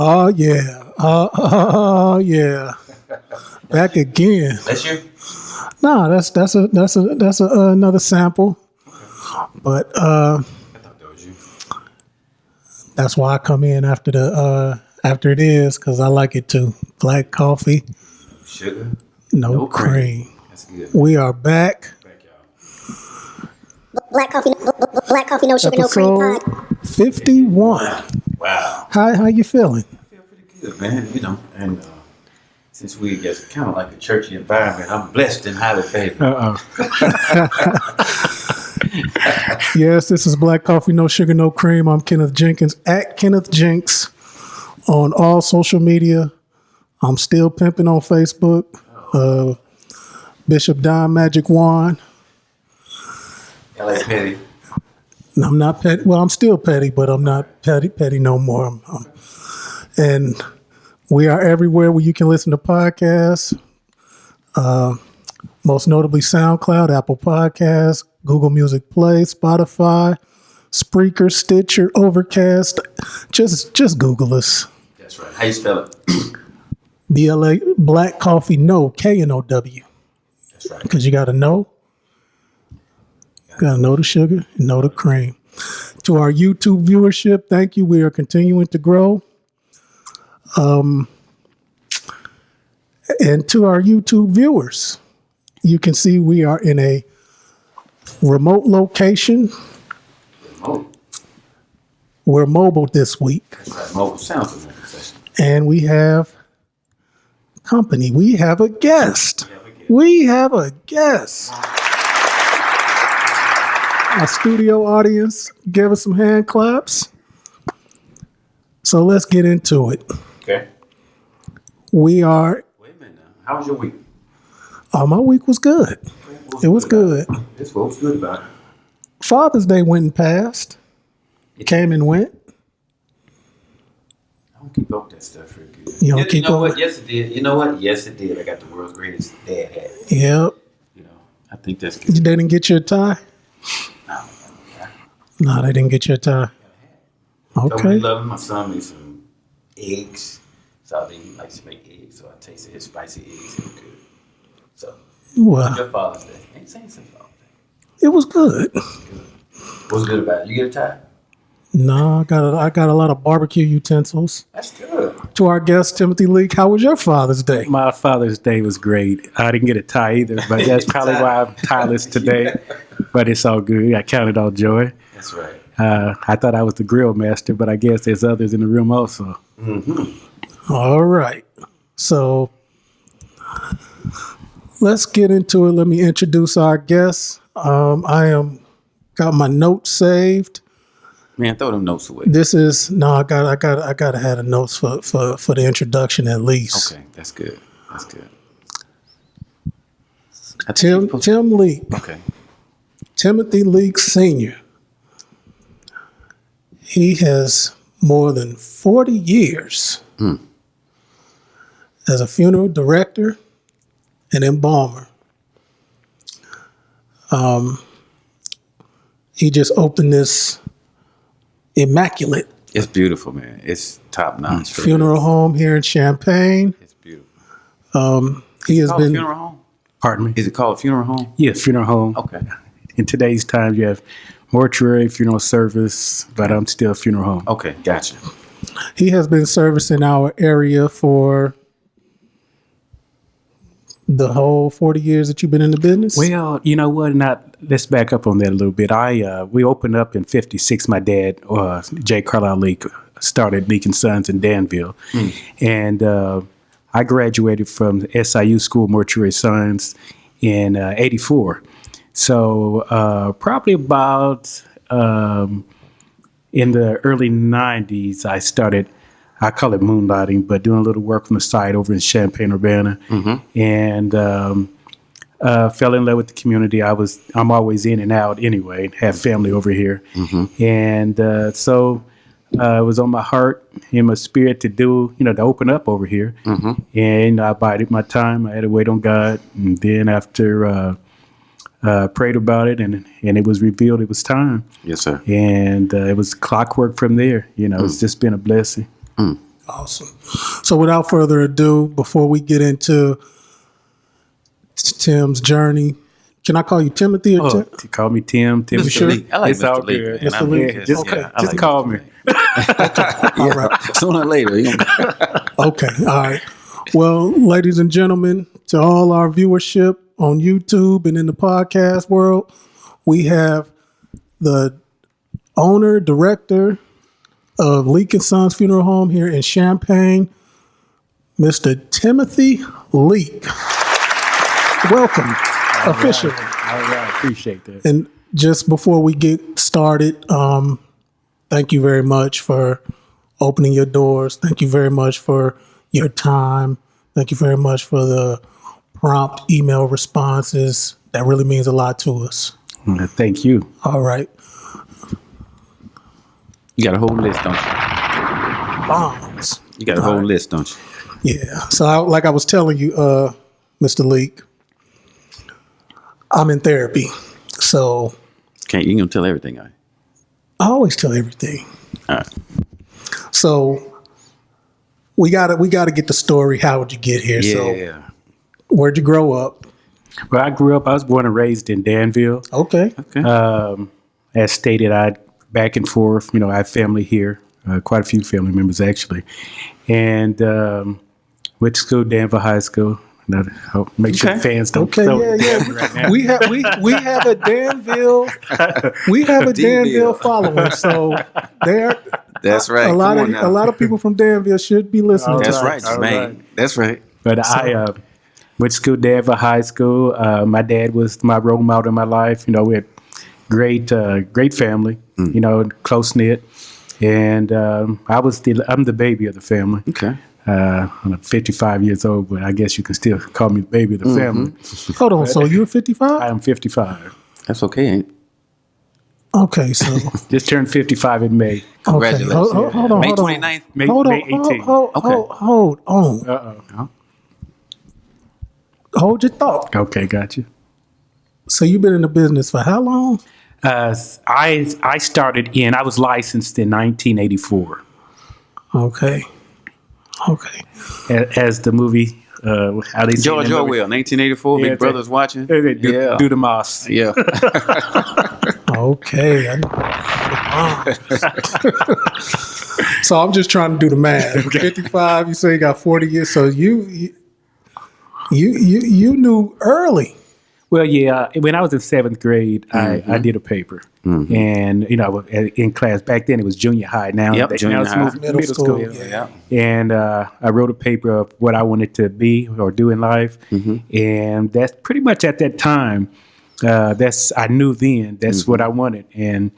Oh yeah. Yeah. Back again. That's you? No, that's another sample. But I thought that was you. that's why I come in after it is, because I like it too. Black coffee, Sugar, no cream. That's good. We are back. Thank y'all. Black coffee, no sugar, no cream pod. 51. Wow. How you feeling? I feel pretty good, man. You know, and since we just kind of like a churchy environment, I'm blessed and highly favored. Yes, this is Black Coffee, No Sugar, No Cream. I'm Kenneth Jenkins at Kenneth Jenks on all social media. I'm still pimping on Facebook. Bishop Don Magic Wand. LA Petty. I'm not petty. Well, I'm still petty, but I'm not petty no more. And we are everywhere where you can listen to podcasts. Most notably SoundCloud, Apple Podcasts, Google Music Play, Spotify, Spreaker, Stitcher, Overcast. Just Google us. That's right. How you spell it? BLA Black Coffee No kNOw. That's right. Because you got to know. Got to know the sugar and know the cream. To our YouTube viewership, thank you. We are continuing to grow. And to our YouTube viewers, you can see we are in a remote location. Remote. We're mobile this week. That's right. Mobile sounds like a session. And we have company. We have a guest. We have a guest. Our studio audience, give us some hand claps. So let's get into it. Okay. We are. Wait a minute now. How was your week? My week was good. It was good. That's what was good about it. Father's Day went and passed. It came and went. I don't keep up with that stuff very good. You don't keep know up what? with- Yes, it did. You know what? Yes, it did. I got the world's greatest dad hat. Yep. You know, I think that's good. They didn't get you a tie? No, they didn't get you a tie. Totally Okay. love him. My son made some eggs. So he likes to make eggs. So I tasted his spicy eggs. They were good. So, Well, your Father's Day. Ain't saying something Father's Day. it was good. What's good about it? You get a tie? No, I got a lot of barbecue utensils. That's good. To our guest, Timothy Leek, how was your Father's Day? My Father's Day was great. I didn't get a tie either, but that's probably why I'm tieless today. But it's all good. I counted all joy. That's right. I thought I was the grill master, but I guess there's others in the room also. Mm-hmm. All right. So let's get into it. Let me introduce our guest. Got my notes saved. Man, throw them notes away. This is I gotta have the notes for the introduction at least. Okay, that's good. That's good. Tim Leek, Okay. Timothy Leek Sr. He has more than 40 years as a funeral director and embalmer. He just opened this immaculate It's beautiful, man. It's top notch. funeral home here in Champaign. It's beautiful. He has Called a been funeral home? Pardon me? Is it called a funeral home? Yeah, funeral home. Okay. In today's time, you have mortuary, funeral service, but I'm still funeral home. Okay, gotcha. he has been servicing our area for the whole 40 years that you've been in the business. Well, you know what? Let's back up on that a little bit. We opened up in '56. My dad, J. Carlisle Leek, started Leek & Sons in Danville, and I graduated from SIU School of Mortuary Science in '84. So probably about in the early '90s, I started. I call it moonlighting, but doing a little work on the side over in Champaign, Urbana, and fell in love with the community. I'm always in and out anyway. Have family over here, and so it was on my heart and my spirit to do, to open up over here. And I bided my time. I had to wait on God, and then after prayed about it, and it was revealed it was time. Yes, sir. And it was clockwork from there. It's just been a blessing. Awesome. So without further ado, before we get into Tim's journey, can I call you Timothy or Tim? Call me Tim. Tim, Mr. sure. Leek. I like It's Mr. all Leek, good. man. Mr. Leek. Yeah, Just, Okay. I just like call Mr. me. Leek. All right. Sooner or later. You know. Okay. All right. Well, ladies and gentlemen, to all our viewership on YouTube and in the podcast world, we have the owner, director of Leek Sons Funeral Home here in Champaign, Mr. Timothy Leek. Welcome, officially. All right. Appreciate that. And just before we get started, thank you very much for opening your doors. Thank you very much for your time. Thank you very much for the prompt email responses. That really means a lot to us. Thank you. All right. You got a whole list, don't you? Bombs. You got a whole list, don't you? Yeah. So like I was telling you, Mr. Leek, I'm in therapy. So You ain't gonna tell everything, all right? I always tell everything. All right. So we gotta get the story. How would you get here? So Yeah. where'd you grow up? Well, I was born and raised in Danville. Okay. Okay. As stated, I back and forth. I have family here, quite a few family members actually, and went to school, Danville High School. Now, I'll make sure Okay. fans don't. Okay. throw Yeah. it Yeah. at me right now. We have a Danville. We have a Danville following. So there. That's right. A lot Come of on now. a lot of people from Danville should be listening. All to That's us. right, All man. right. That's right. But I went to school, Danville High School. My dad was my role model in my life. We had great family. Close knit, and I'm the baby of the family. Okay. I'm 55 years old, but I guess you can still call me the baby of the family. Hold on. So you're 55? I am 55. That's okay, ain't it? Okay. So Just turned 55 in May. okay. Congratulations. Hold on. May Hold on. 29th? May, Hold May on. 18. Hold on. Uh-oh. Hold your thought. Okay, got you. So you've been in the business for how long? I started I was licensed in 1984. Okay. As the movie, how they say George in the movie? Orwell, 1984. Yeah, Big Brother's watching. Do the moss. Yeah. Okay. So I'm just trying to do the math. 55. You say you got 40 years. So you knew early. Well, yeah. When I was in seventh grade, I did a paper, and in class back then it was junior high. Now, Yep, now junior it's high. moved to Middle middle school, school. yeah. And I wrote a paper of what I wanted to be or do in life, and that's pretty much at that time. I knew then that's what I wanted, and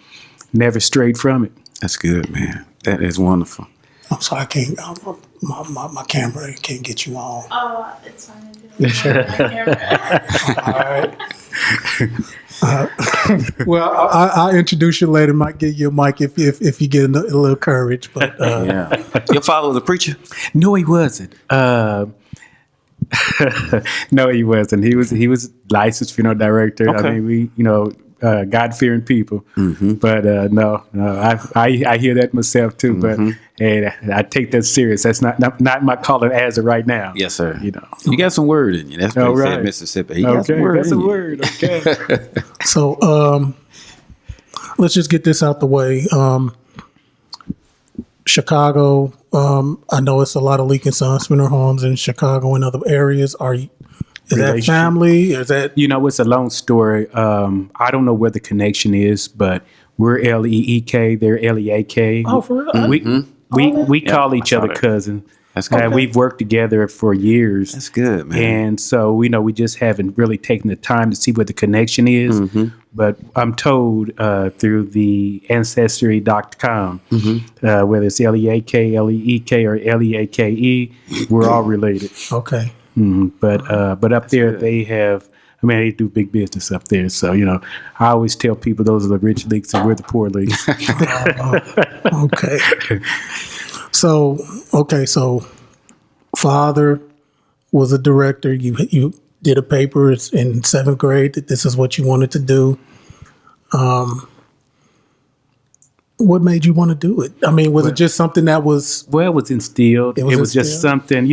never strayed from it. That's good, man. That is wonderful. I'm sorry. I can't. My camera can't get you on. Oh, it's fine. All right. Well, I'll introduce you later. Might give you a mic if you get a little courage. But Yeah. Your father was a preacher? No, he wasn't. No, he wasn't. He was licensed funeral director. Okay. I mean, we God fearing people. But no, I hear that myself too. But hey, I take that serious. That's not my calling as of right now. Yes, sir. You got some word in you. That's what All he said right. in Mississippi. He got Okay, some word that's in a you. word. Okay. so let's just get this out the way. Chicago. I know it's a lot of Leek Sons funeral homes in Chicago and other areas. Is that Relationship. family? Is that It's a long story. I don't know where the connection is, but we're LEEK. They're LEAK. Oh, for real? We call each I saw other that. cousin. That's good. We've worked together for years. That's good, man. And so, we just haven't really taken the time to see what the connection is. But I'm told through the Ancestry.com, whether it's LEAK, LEEK, or LEAKE, we're all related. okay? But up there, they have, they do big business up there. So, I always tell people those are the rich leaks and we're the poor leaks. Okay. So father was a director. You did a paper in seventh grade that this is what you wanted to do. what made you want to do it? I mean, was it just something that was? Well, it was instilled. It was just something,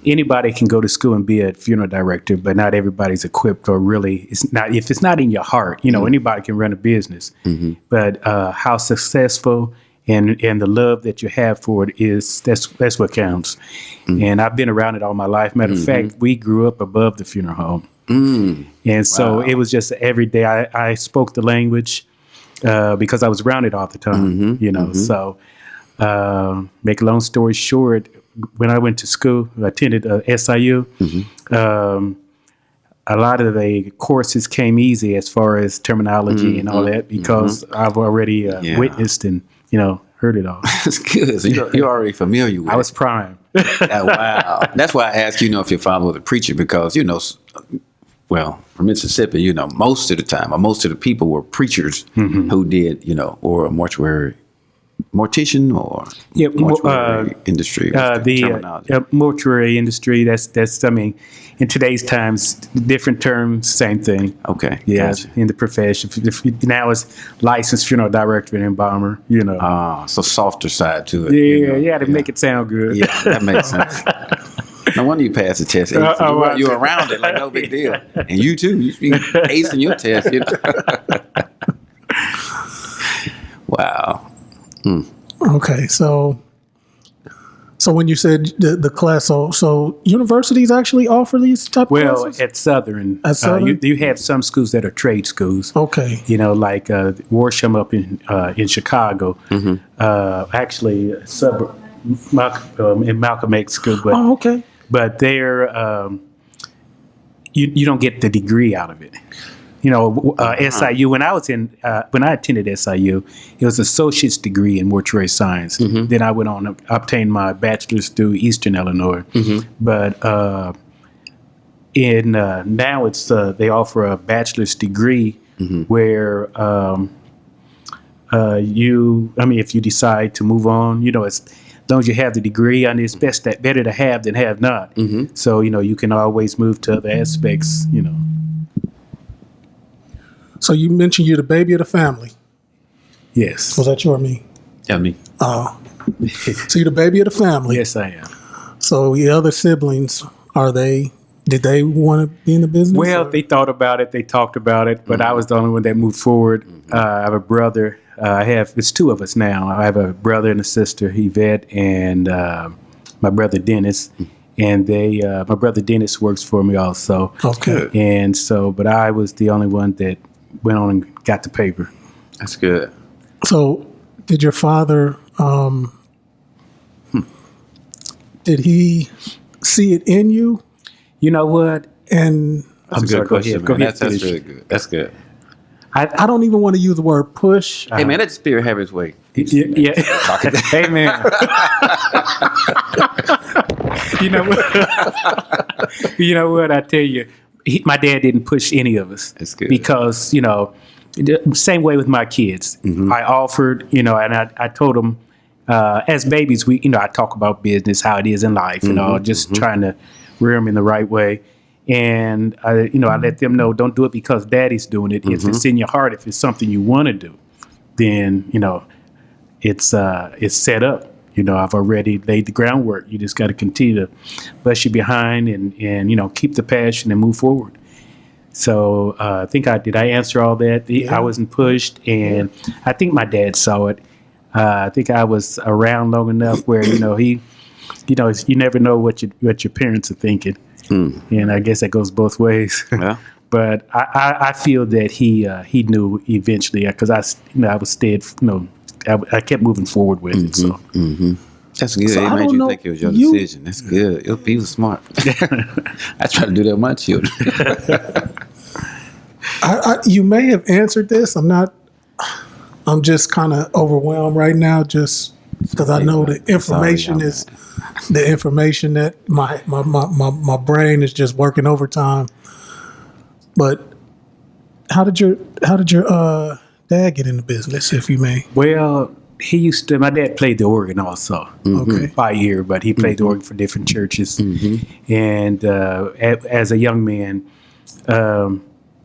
anybody can go to school and be a funeral director, but not everybody's equipped, or really, if it's not in your heart, anybody can run a business. But how successful and the love that you have for it that's what counts. And I've been around it all my life. Matter of fact, we grew up above the funeral home. And so it was just every day I spoke the language. Because I was around it all the time, So, make a long story short, when I went to school, I attended SIU. A lot of the courses came easy as far as terminology and all that, because I've already witnessed and heard it all. That's good. So you're already familiar with it. I was prime. Wow. That's why I asked, if your father was a preacher, because well, from Mississippi, most of the time, or most of the people were preachers who did, or a mortician or mortuary industry. The mortuary industry, that's, I mean, in today's times, different terms, same thing. Okay. Yeah, Gotcha. in the profession. Now it's licensed funeral director and embalmer, So softer side to it. Yeah, to make it sound good. Yeah, that makes sense. No wonder you passed the test. You're around it like no big deal. And you too. You be acing your test. Wow. Okay, so when you said the class, so universities actually offer these type of classes? At Southern, Southern? You have some schools that are trade schools. Okay. Like Worsham up in Chicago. Actually, suburb in Malcolm X school, but okay. But they're you don't get the degree out of it. SIU. When I attended SIU, it was associate's degree in mortuary science. Then I went on to obtain my bachelor's through Eastern Illinois. But now it's they offer a bachelor's degree where if you decide to move on, it's. As long as you have the degree, and it's better to have than have not. So, you can always move to other aspects, So you mentioned you're the baby of the family. Yes. Was that you or me? Yeah, me. Oh. So you're the baby of the family. Yes, I am. So your other siblings, did they want to be in the business? Well, they thought about it. They talked about it, but I was the only one that moved forward. I have a brother. It's two of us now. I have a brother and a sister, Yvette, and my brother Dennis. And my brother Dennis works for me also. Okay. And so, but I was the only one that went on and got the paper. That's good. So did your father, did he see it in you? You know what? And That's a good question. Go ahead. That's really good. That's good. I don't even want to use the word push. Hey, man, let the spirit have his way. Yeah. Hey, man. You know what? I tell you, my dad didn't push any of us. That's good. Because, same way with my kids. I offered, and I told them, as babies, I talk about business, how it is in life, just trying to rear them in the right way. And I let them know, don't do it because daddy's doing it. If it's in your heart, if it's something you want to do, then, it's set up. I've already laid the groundwork. You just got to continue to bust your behind and keep the passion and move forward. So I think I answer all that. Yeah. I wasn't pushed, and I think my dad saw it. I think I was around long enough where, he, you never know what your parents are thinking. And I guess that goes both ways. Yeah. But I feel that he knew eventually, because I was stead. I kept moving forward with it. So That's good. So It I made don't you know, think it was your decision. That's good. He was smart. I try to do that with my children. You may have answered this. I'm just kind of overwhelmed right now, just because I know the information is the information that my brain is just working overtime. But how did your dad get in the business, if you may? Well, my dad played the organ also. Okay. By ear, but he played the organ for different churches. And as a young man,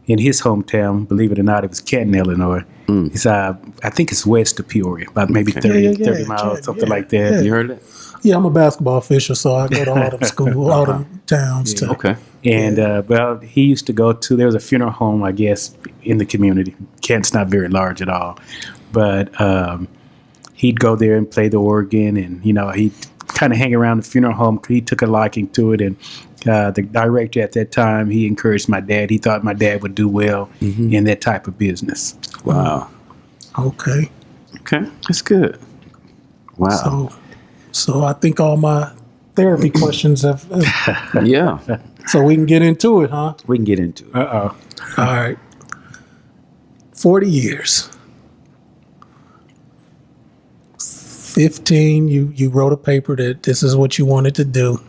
in his hometown. Believe it or not, it was Canton, Illinois. It's I think it's west of Peoria, about maybe 30 miles, something like that. Yeah. You heard that? Yeah, I'm a basketball official, so I go to all them schools, all them towns too. Okay. And well, he used to go to. There was a funeral home, I guess, in the community. Kent's not very large at all, but he'd go there and play the organ, and he'd kind of hang around the funeral home. He took a liking to it, and the director at that time, he encouraged my dad. He thought my dad would do well in that type of business. Wow. Okay. Okay, that's good. Wow. So I think all my therapy questions have. Yeah, So we can get into it, huh? we can get into it. All right. 40 years. 15, you wrote a paper that this is what you wanted to do.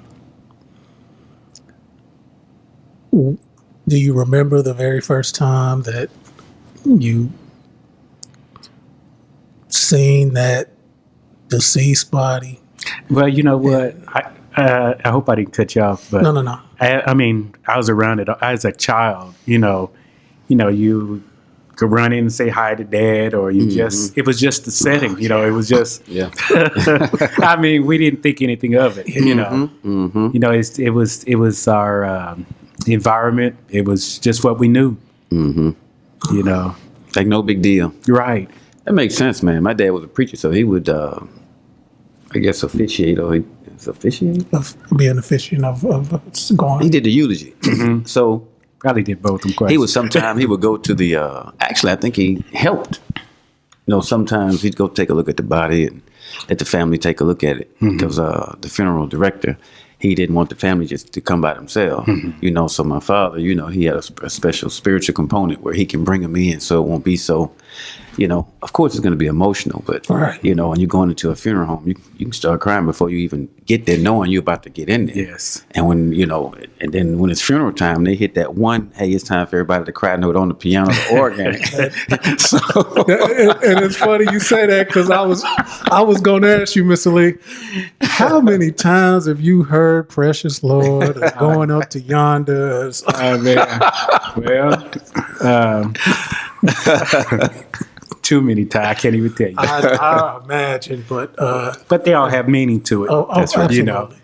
Do you remember the very first time that you seen that deceased body? Well, you know what? I hope I didn't cut you off, but No. I mean, I was around it as a child. You could run in and say hi to dad, or you it was just the setting. It was just. Yeah. I mean, we didn't think anything of it. It was our environment. It was just what we knew. Like no big deal. Right. That makes sense, man. My dad was a preacher, so he would, I guess, officiate or officiate. Being officiant of going. He did the eulogy. So Probably did both of them. he would sometimes he would go to the. Actually, I think he helped. Sometimes he'd go take a look at the body and let the family take a look at it because the funeral director, he didn't want the family just to come by themselves. So my father, he had a special spiritual component where he can bring them in, so it won't be so. Of course it's going to be emotional, but Right. when you're going into a funeral home, you can start crying before you even get there, knowing you're about to get in there. Yes. And when and then when it's funeral time, they hit that one. Hey, it's time for everybody to cry note on the piano, the organ. And it's funny you say that because I was going to ask you, Mr. Lee, how many times have you heard "Precious Lord" or "Going Up to Yonder"? Too many times. I can't even tell you. I imagine, but But they all have meaning to it. That's right.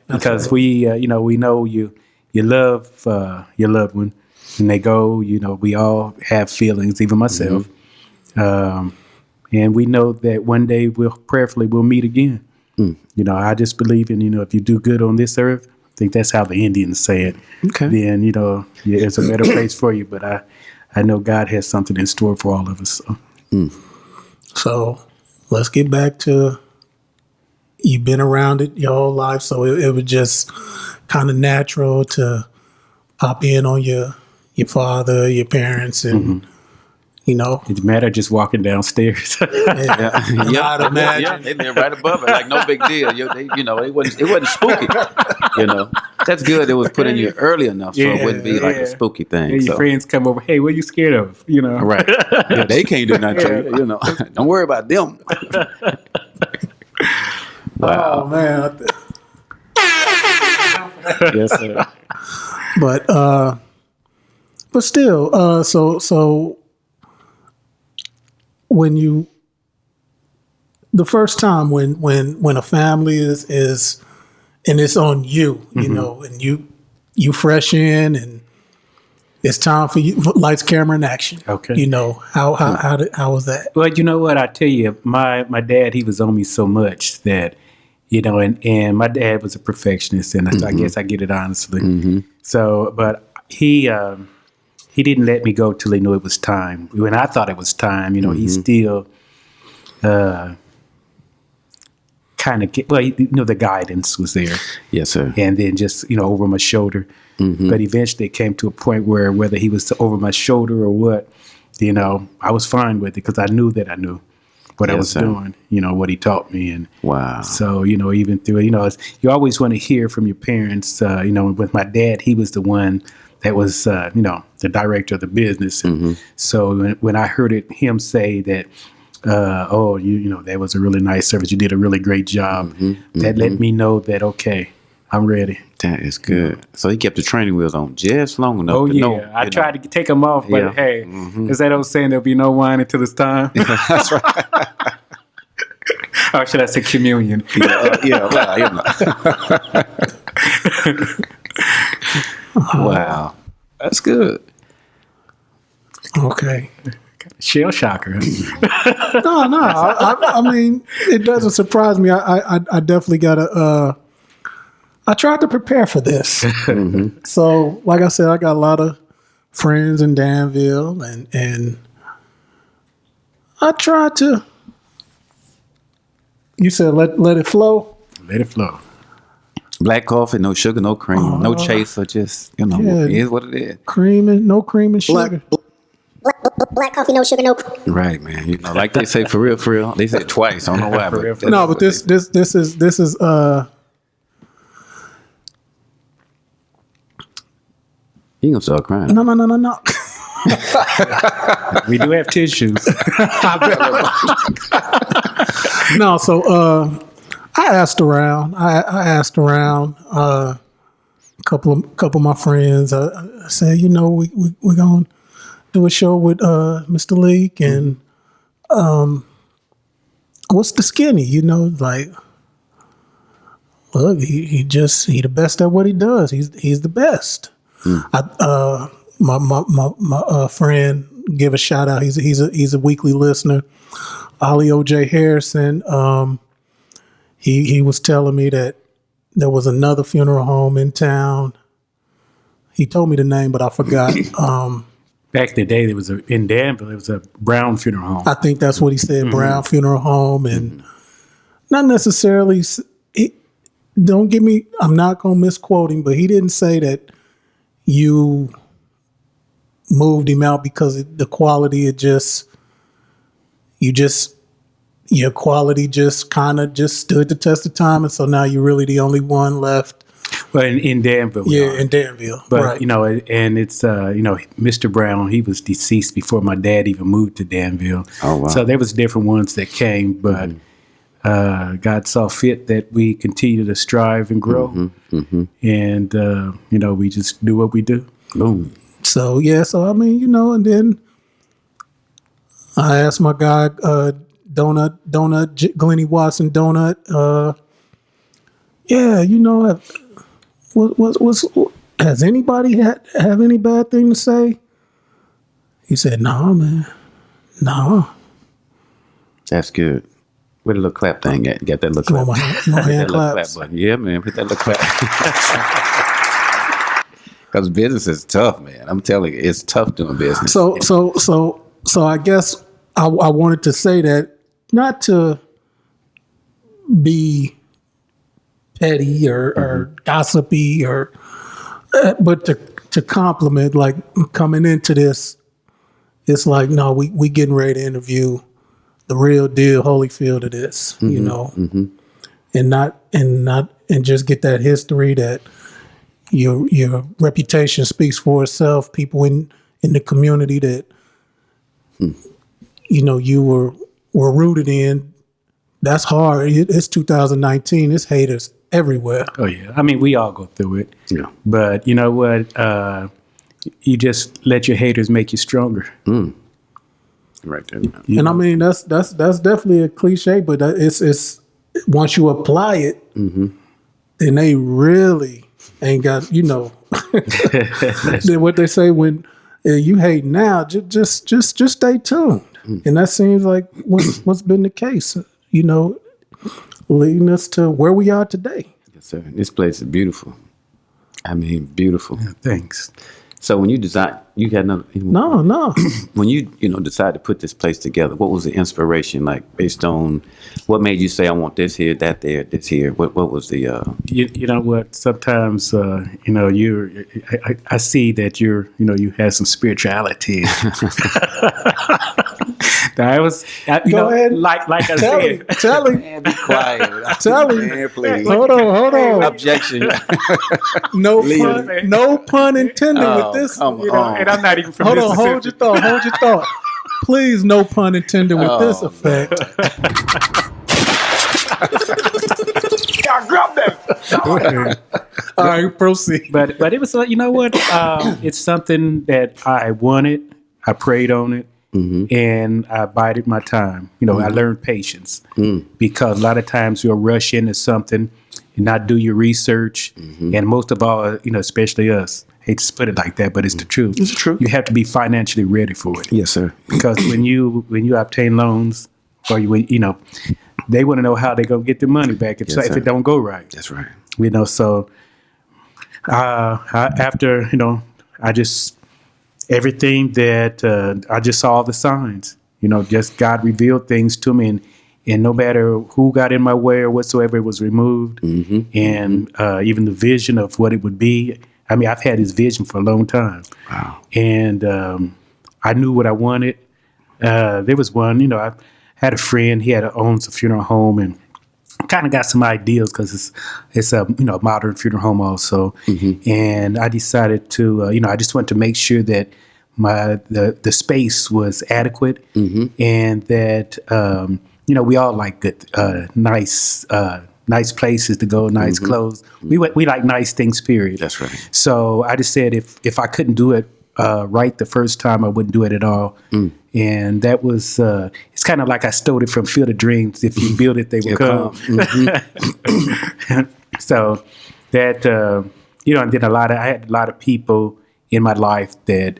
Because we know you love your loved one, and they go. We all have feelings, even myself, and we know that one day we'll meet again. I just believe in if you do good on this earth, I think that's how the Indians say it. Okay. Then it's a better place for you. But I know God has something in store for all of us. So let's get back to you've been around it your whole life, so it was just kind of natural to pop in on your father, your parents, and Mm-hmm. It matter just walking downstairs. I'd imagine. Yeah, they're right above it, like no big deal. It wasn't spooky. That's good. It was put in you early enough, so it wouldn't be like a spooky thing. And your friends come over. Hey, what are you scared of? Right? Yeah, they can't do nothing to you. Don't worry about them. Wow. Oh man. Yes, sir. But still, so when the first time when a family is and it's on you, and you fresh in and it's time for you, lights, camera, and action. Okay. How was that? Well, you know what? I tell you, my dad, he was on me so much that, and my dad was a perfectionist, and I guess I get it honestly. So, but he didn't let me go till he knew it was time. When I thought it was time, he still kind of the guidance was there. Yes, sir. And then just, over my shoulder. But eventually it came to a point where whether he was over my shoulder or what, I was fine with it because I knew that I knew what I was doing, what he taught me. And wow. So, even through it, you always want to hear from your parents. With my dad, he was the one that was, the director of the business. And so when I heard him say that, that was a really nice service. You did a really great job. That let me know that, okay, I'm ready. That is good. So he kept the training wheels on just long enough. Oh to yeah, know, I tried to take them off, but Yeah. hey, is that old saying there'll be no wine until it's time? That's right. Or should I say communion? Well, you know. Wow, that's good. Okay. Shell shocker. No. I mean, it doesn't surprise me. I definitely gotta. I tried to prepare for this. So, like I said, I got a lot of friends in Danville, and I tried to. You said let it flow. Let it flow. Black coffee, no sugar, no cream, no chaser. Just yeah. it is what it is. No cream and sugar. Black coffee, no sugar, no cream. Right, man. You know, like they say for real. They say it twice. I don't know why, For real, but for No, but this is you gonna start crying. no. We do have tissues. No, so I asked around. I asked around a couple of my friends. I said, we're gonna do a show with Mr. Leek, and what's the skinny? Like, look, he the best at what he does. He's the best. My friend give a shout out. He's a weekly listener. Ollie OJ Harrison. He was telling me that there was another funeral home in town. He told me the name, but I forgot. Back in the day, in Danville, there was a Brown funeral home. I think that's what he said. Brown Funeral Home, and not necessarily. Don't get me. I'm not gonna misquote him, but he didn't say that you moved him out because the quality your quality just kind of just stood the test of time, and so now you're really the only one left. But in Danville, in Danville, but right. and it's Mr. Brown. He was deceased before my dad even moved to Danville. Oh wow! So there was different ones that came, but God saw fit that we continue to strive and grow, and we just do what we do. Boom. So I mean, and then I asked my guy, Donut, Glennie Watson, Donut. What's has anybody have any bad thing to say? He said, "No, man, no." That's good. Where the little clap thing at? Get that little You clap. want my hand That little claps? clap button. Yeah, man. Put that little clap. Because business is tough, man. I'm telling you, it's tough doing business. So I guess I wanted to say that not to be petty or gossipy but to compliment. Like, coming into this, it's like, no, we getting ready to interview the real deal Holyfield of this, and just get that history that your reputation speaks for itself. People in the community that you were rooted in. That's hard. It's 2019. It's haters everywhere. Oh yeah, I mean we all go through it. Yeah. But you know what? You just let your haters make you stronger. Right there. And I mean that's definitely a cliche, but it's once you apply it, then they really ain't got then what they say when you hate now, just stay tuned. And that seems like what's been the case, leading us to where we are today. Yes, sir. This place is beautiful. I mean, beautiful. Yeah, thanks. So when you design, you got another. No. When you decide to put this place together, what was the inspiration like? Based on what made you say, I want this here, that there, this here. What was the? You know what? Sometimes I see that you have some spirituality. Go ahead. Like I said. Tell him. Man, be quiet. Tell him. Man, please. Hold on. Objection. No pun intended with this. Come on. And I'm not even from Hold on, Mississippi. hold your thought. Please, no pun intended with this effect. God, drop that. All right, proceed. But it was you know what? It's something that I wanted. I prayed on it, and I bided my time. You know, I learned patience because a lot of times you'll rush into something and not do your research, and most of all, you know, especially us. Hate to put it like that, but it's the truth. It's the truth. You have to be financially ready for it. Yes, sir. Because when you obtain loans, or you know, they want to know how they're gonna get their money back if it don't go right. That's right. You know, so after, you know, I just everything that I just saw all the signs. You know, just God revealed things to me, and no matter who got in my way or whatsoever, it was removed. And even the vision of what it would be. I mean, I've had this vision for a long time. Wow. And I knew what I wanted. There was one, you know, I had a friend, he owns a funeral home, and kind of got some ideas because it's a, you know, modern funeral home also. And I decided to, you know, I just wanted to make sure that the space was adequate and that, you know, we all like good, nice places to go, nice clothes. We like nice things, period. That's right. So I just said if I couldn't do it right the first time, I wouldn't do it at all. And that was, it's kind of like I stole it from Field of Dreams. If you build it, they will come. So that, you know, and then I had a lot of people in my life that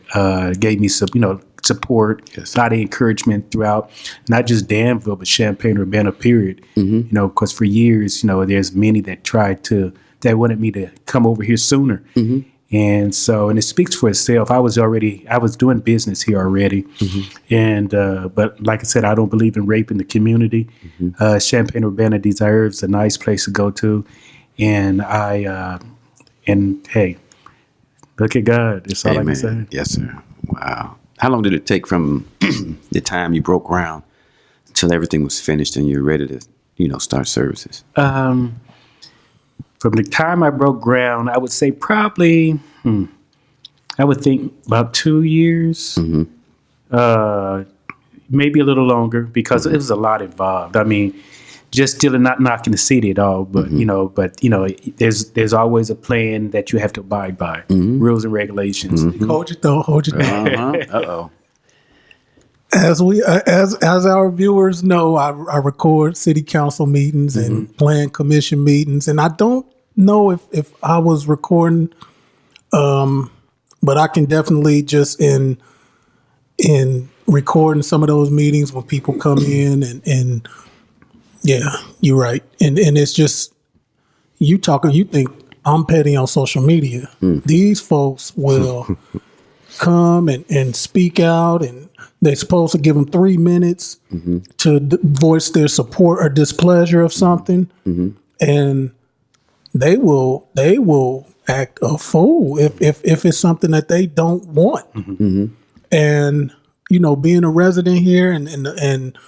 gave me some, you know, support, a lot of encouragement throughout, not just Danville, but Champaign, Urbana, period. You know, because for years, you know, there's many that wanted me to come over here sooner. And so, and it speaks for itself. I was doing business here already. And, but like I said, I don't believe in raping the community. Champaign, Urbana deserves a nice place to go to. And and hey, look at God. That's all I can say. Yes, sir. Wow. How long did it take from the time you broke ground until everything was finished and you're ready to, you know, start services? From the time I broke ground, I would say probably, I would think about 2 years, maybe a little longer, because it was a lot involved. I mean, just still not knocking the city at all, but you know, there's always a plan that you have to abide by, rules and regulations. Hold it though. Uh-oh. As our viewers know, I record city council meetings and plan commission meetings, and I don't know if I was recording, but I can definitely just in recording some of those meetings when people come in and yeah, you're right, and it's just you think I'm petty on social media. These folks will come and speak out, and they're supposed to give them 3 minutes to voice their support or displeasure of something, and they will act a fool if it's something that they don't want. And you know, being a resident here, and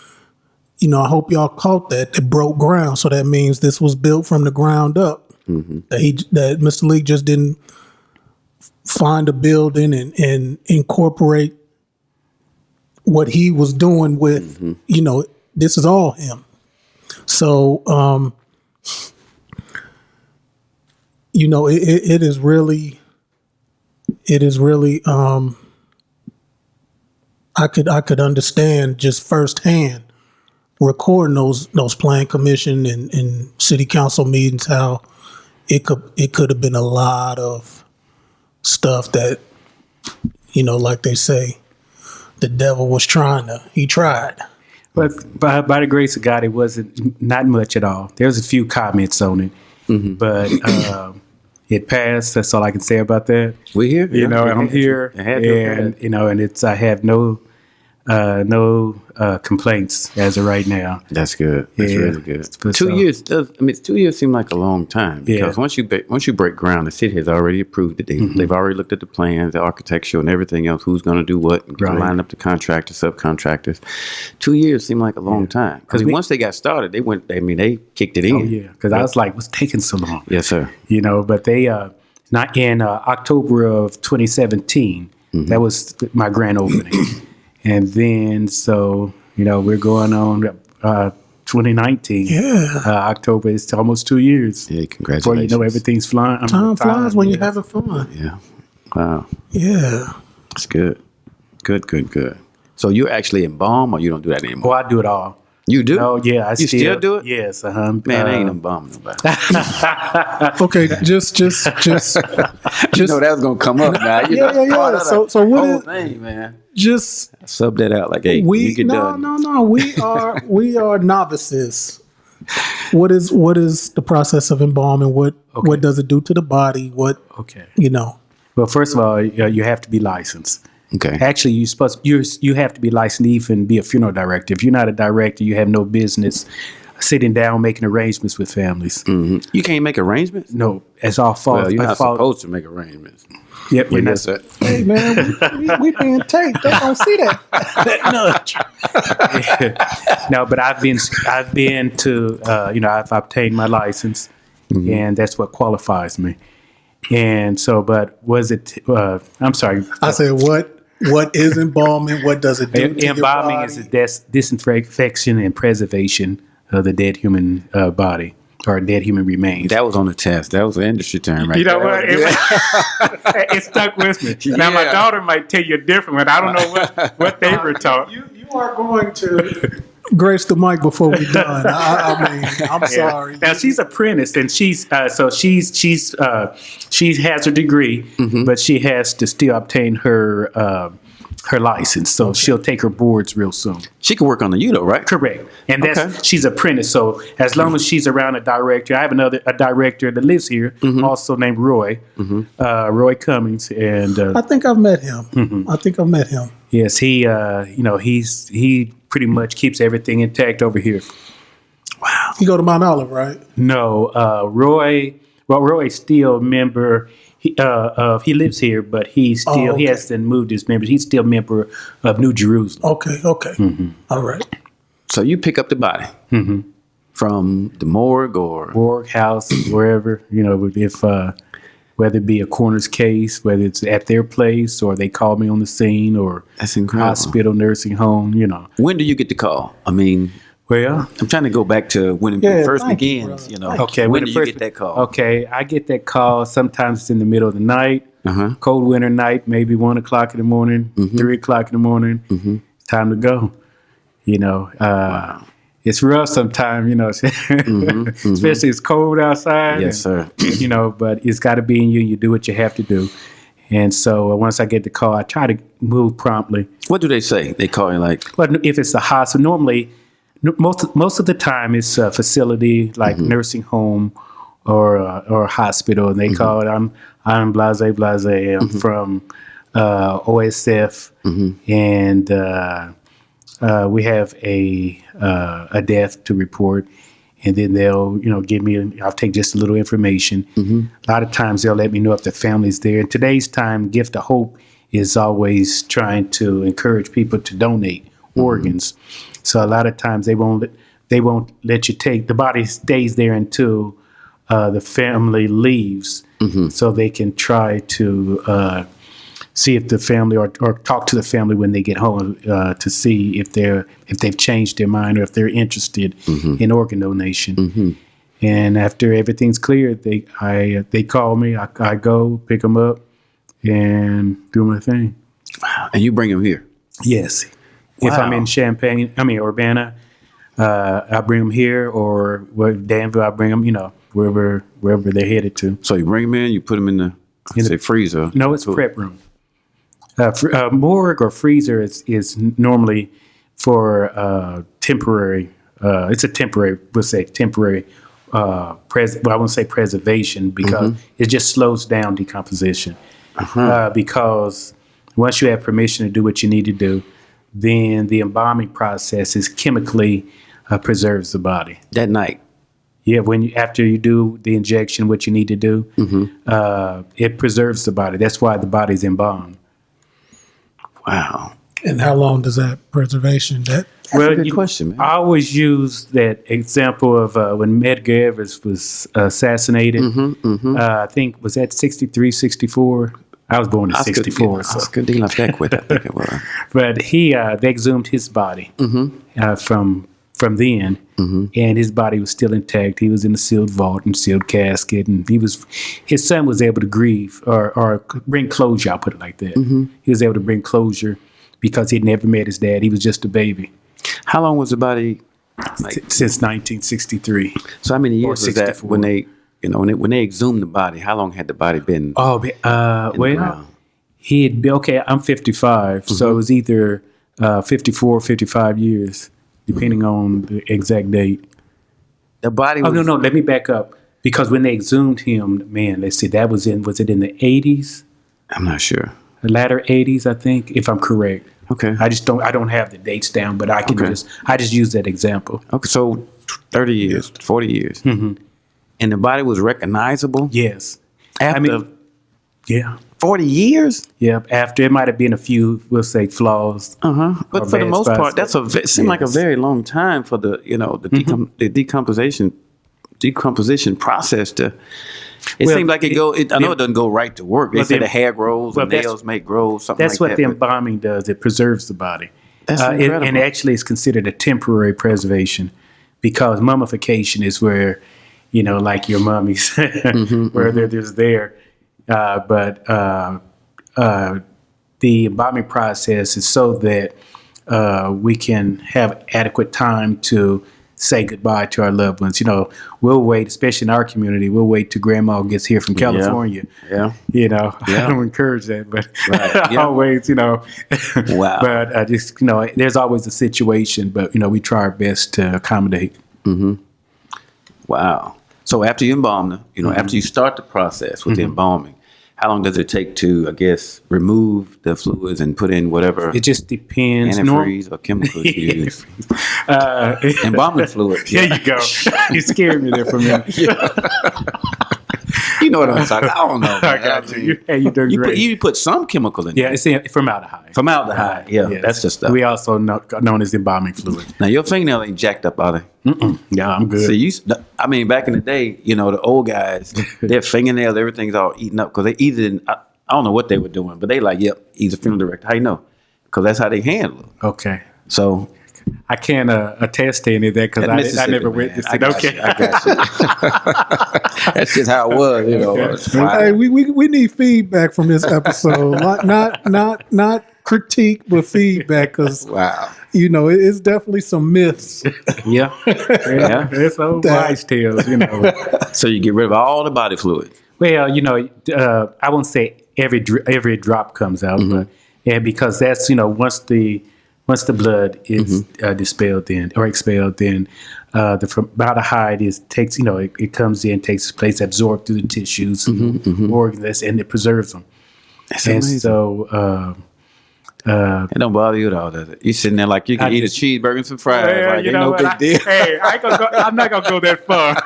you know, I hope y'all caught that it broke ground. So that means this was built from the ground up. That Mr. Leek just didn't find a building and incorporate what he was doing with, you know, this is all him. So, you know, it is really, I could understand just firsthand recording those plan commission and city council meetings, how it could have been a lot of stuff that, you know, like they say, the devil was he tried. But by the grace of God, it wasn't not much at all. There's a few comments on it, but it passed. That's all I can say about that. We're here. You know, I'm here, and you know, and I have no complaints as of right now. That's good. That's really good. 2 So- years does. I mean, 2 years seem like a long time because once you break ground, the city has already approved it. They've already looked at the plans, the architecture, and everything else. Who's going to do what? And line up the contractors, subcontractors. 2 years seem like a long time because once they got started, they went. I mean, they kicked it in. Oh yeah, because I was like, what's taking so long? Yes, sir. You know, but they not in October of 2017. That was my grand opening. And then, so, you know, we're going on 2019. Yeah. October. It's almost 2 years. Yeah, Before congratulations. you know everything's flying. Time flies when you're yeah. having fun. Yeah. Wow. Yeah. That's good. Good. So you actually embalm or you don't do that Oh, anymore? I do it all. You do? Oh, yeah. You still do it? Yes. Man, I ain't embalming nobody. Okay, just You know that was gonna come up now. You Yeah, know, yeah. part of the So what whole is- thing, man? just Sub that out like, hey, when you get done. no. We are novices. What is the process of embalming? What does it do to the body? What Okay. Well, first of all, you have to be licensed. Okay. Actually, you have to be licensed to even be a funeral director. If you're not a director, you have no business sitting down making arrangements with families. Mm-hmm. You can't make arrangements? No, it's all false. Well, you're not false. supposed to make arrangements. Yep, you're not. Yes, sir. hey man, we being taped. They don't see that. No, but I've been to I've obtained my license, and that's what qualifies me. And so, but was it? I'm sorry. I said what is embalming? What does it do to Embalming your is body? the disinfection and preservation of the dead human body or dead human remains. That was on the test. That was an industry term, right? You know there. what? It stuck with me. Now my Yeah. daughter might tell you a different one. I don't know what they were taught. You are going to grace the mic before we're done. I mean, I'm sorry. Now she's apprentice, and she has her degree, but she has to still obtain her license. So she'll take her boards real soon. She can work on the U though, right? Correct, and that's Okay. she's apprentice. So as long as she's around a director, I have a director that lives here, also named Roy, Roy Cummings, and I think I've met him. yes, he pretty much keeps everything intact over here. You go to Mount Olive, right? No, Roy. Well, Roy's still a member. He lives here, but he okay. hasn't moved his members. He's still a member of New Jerusalem. Okay. All right. So you pick up the body from the morgue or Morgue house, wherever, if whether it be a coroner's case, whether it's at their place or they call me on the scene or That's incredible. hospital, nursing home, when do you get the call? I mean, Well, I'm trying to go back to when it Yeah, first thank you, begins. brother. okay. When the do you get that call? Okay, I get that call sometimes it's in the middle of the night, cold winter night, maybe 1 o'clock in the morning, 3 o'clock in the morning. Time to go. It's rough sometimes, especially it's cold outside. Yes, sir. But it's got to be in you. You do what you have to do. And so once I get the call, I try to move promptly. What do they say? They call you like, But if it's a hospital, normally most of the time it's a facility like nursing home or a hospital, and they call it. I'm blase. I'm from OSF, and we have a death to report, and then they'll give me. I'll take just a little information. A lot of times they'll let me know if the family's there. In today's time, Gift of Hope is always trying to encourage people to donate organs. So a lot of times they won't let you take the body stays there until the family leaves, so they can try to see if the family or talk to the family when they get home to see if they've changed their mind or if they're interested in organ donation. And after everything's cleared, they call me. I go pick them up and do my thing. and you bring them here. Yes. If I'm Wow. in Champaign, Urbana, I bring them here, or Danville, I bring them, wherever they're headed to. So you bring them in, you put them in the freezer. No, it's prep room. Morgue or freezer is normally for temporary. It's a temporary. We'll say temporary. I won't say preservation because it just slows down decomposition. Because once you have permission to do what you need to do, then the embalming process is chemically preserves the body. That night. Yeah, after you do the injection, what you need to do, it preserves the body. That's why the body's embalmed. Wow. And how long does that preservation? That's a good question, man. I always use that example of when Medgar Evers was assassinated. I think, was that 63, 64? I was born in 64. Oscar de la Beckwith, I think it was. But they exhumed his body from from then, and his body was still intact. He was in a sealed vault and sealed casket, and his son was able to grieve or bring closure. I'll put it like that. He was able to bring closure because he'd never met his dad. He was just a baby. How long was the body? Since 1963. So how many Or years was that 64. when they, when they exhumed the body? How long had the body been? Oh, the well, ground? he had been, okay, I'm 55, so it was either 54 or 55 years, depending on the exact date. The body Oh, was... no, let me back up. Because when they exhumed him, man, let's see, was it in the 80s? I'm not sure. The latter 80s, I think, if I'm correct. Okay. I don't have the dates down, but I just use that example. Okay, so 30 years, 40 years. And the body was recognizable Yes. after Yeah. 40 years? Yeah. After, it might have been a few, we'll say, flaws. But or for the bad most spots, part, it seemed like a yes. very long time for the, the decomposition process to... It Well, seems like I know it doesn't go right to work. They well, say the- the hair grows, well, the nails may grow, something That's like what that. the but- embalming does. It preserves the body. That's And incredible. actually, it's considered a temporary preservation because mummification is where, like your mummies, where there's there. But the embalming process is so that we can have adequate time to say goodbye to our loved ones. We'll wait, especially in our community, we'll wait till grandma gets here from California. Yeah. I don't encourage that, but Right, yeah. always, Wow. But just, there's always a situation, but, we try our best to accommodate. Wow. So after you embalm them, after you start the process with the embalming, how long does it take to, I guess, remove the fluids and put in whatever It just depends. antifreeze or chemicals you use? Embalming fluid. There you go. You scared me there for a minute. You know what I'm talking about. I don't know. I got you. Hey, you're doing great. You put some chemical in Yeah, there. it's in formaldehyde. Formaldehyde. Yeah, Yes. that's the stuff. We also known as embalming fluid. Now, your fingernail ain't jacked up, are they? Yeah, I'm good. See, back in the day, the old guys, their fingernails, everything's all eaten up because they either didn't, I don't know what they were doing, but they like, yep, he's a funeral director. How you know? Because that's how they handle it. Okay. So I can't attest to any of that because I Mississippi, never man. witnessed I it. got Okay. you, I got you. That's just how it was, It's wild. Hey, we need feedback from this episode. not critique, but feedback, because Wow. it's definitely some myths. Yeah. Yeah. It's old That- wise tales, So you get rid of all the body fluid. Well, I won't say every drop comes out, but because that's once the blood is expelled, then the formaldehyde it comes in, takes its place, absorbed through the tissues, organs, and it preserves them. That's And amazing. so, It don't bother you at all, does it? You sitting there like you can eat a cheeseburger and some fries. well, Like, ain't no big deal. Hey, I'm not gonna go that far.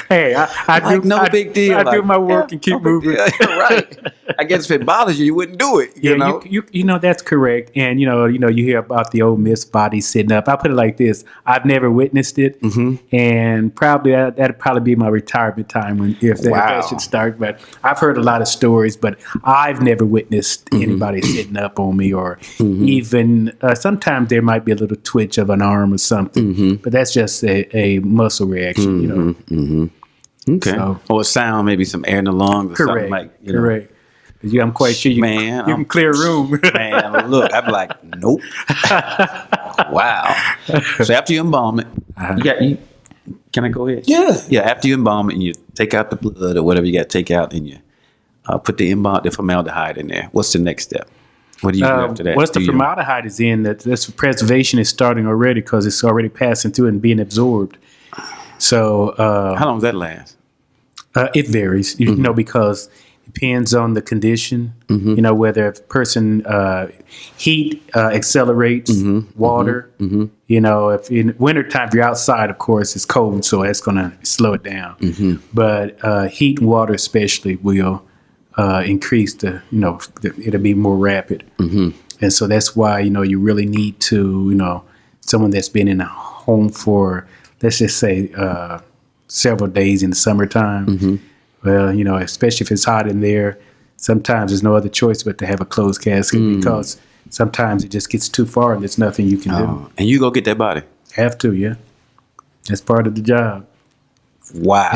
Hey, I Like, do no big deal. I do Like, my work yeah, and keep no big moving. deal. Right. I guess if it bothers you, you wouldn't do it. You know. That's correct. And you hear about the old Miss body sitting up. I put it like this: I've never witnessed it, and probably that'd probably be my retirement time if that should start. But I've heard a lot of stories, but I've never witnessed anybody sitting up on me, or even sometimes there might be a little twitch of an arm or something. But that's just a muscle reaction, Okay. So- Or a sound, maybe some air in the lungs or something Correct. like. Correct. I'm quite sure you can clear a room. Man, look, I'm like, nope. Wow. So after you embalm it, can I go ahead? Yeah. Yeah, after you embalm it and you take out the blood or whatever you got to take out and you put the formaldehyde in there, what's the next step? What do you do after that? Once the formaldehyde is in, that's preservation is starting already because it's already passing through and being absorbed. So How long does that last? it varies, because it depends on the condition. Whether a person heat accelerates water. If in wintertime, if you're outside, of course, it's cold, so that's going to slow it down. But heat and water especially will increase it'll be more rapid. And so that's why, you really need to, someone that's been in a home for, let's just say, several days in the summertime. Well, especially if it's hot in there, sometimes there's no other choice but to have a closed casket because sometimes it just gets too far and there's nothing you can do. And you go get that body. Have to, yeah. That's part of the job. Wow.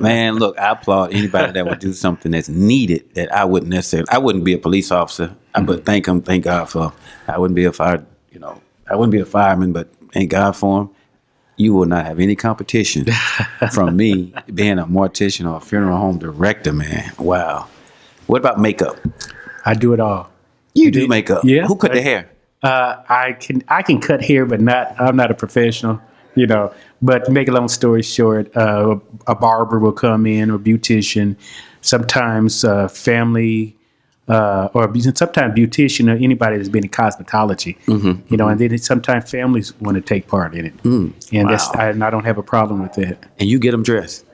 Man, look, I applaud anybody that would do something that's needed that I wouldn't necessarily. I wouldn't be a police officer, but thank God for. I wouldn't be a I wouldn't be a fireman, but thank God for him. You will not have any competition from me being a mortician or a funeral home director, man. Wow. What about makeup? I do it all. You do makeup? Yeah. Who cut the hair? I can cut hair, but I'm not a professional, But to make a long story short, a barber will come in, or beautician, sometimes family, or sometimes beautician, or anybody that's been in cosmetology, and then sometimes families want to take part in it, and Wow. I don't have a problem with that. And you get them dressed.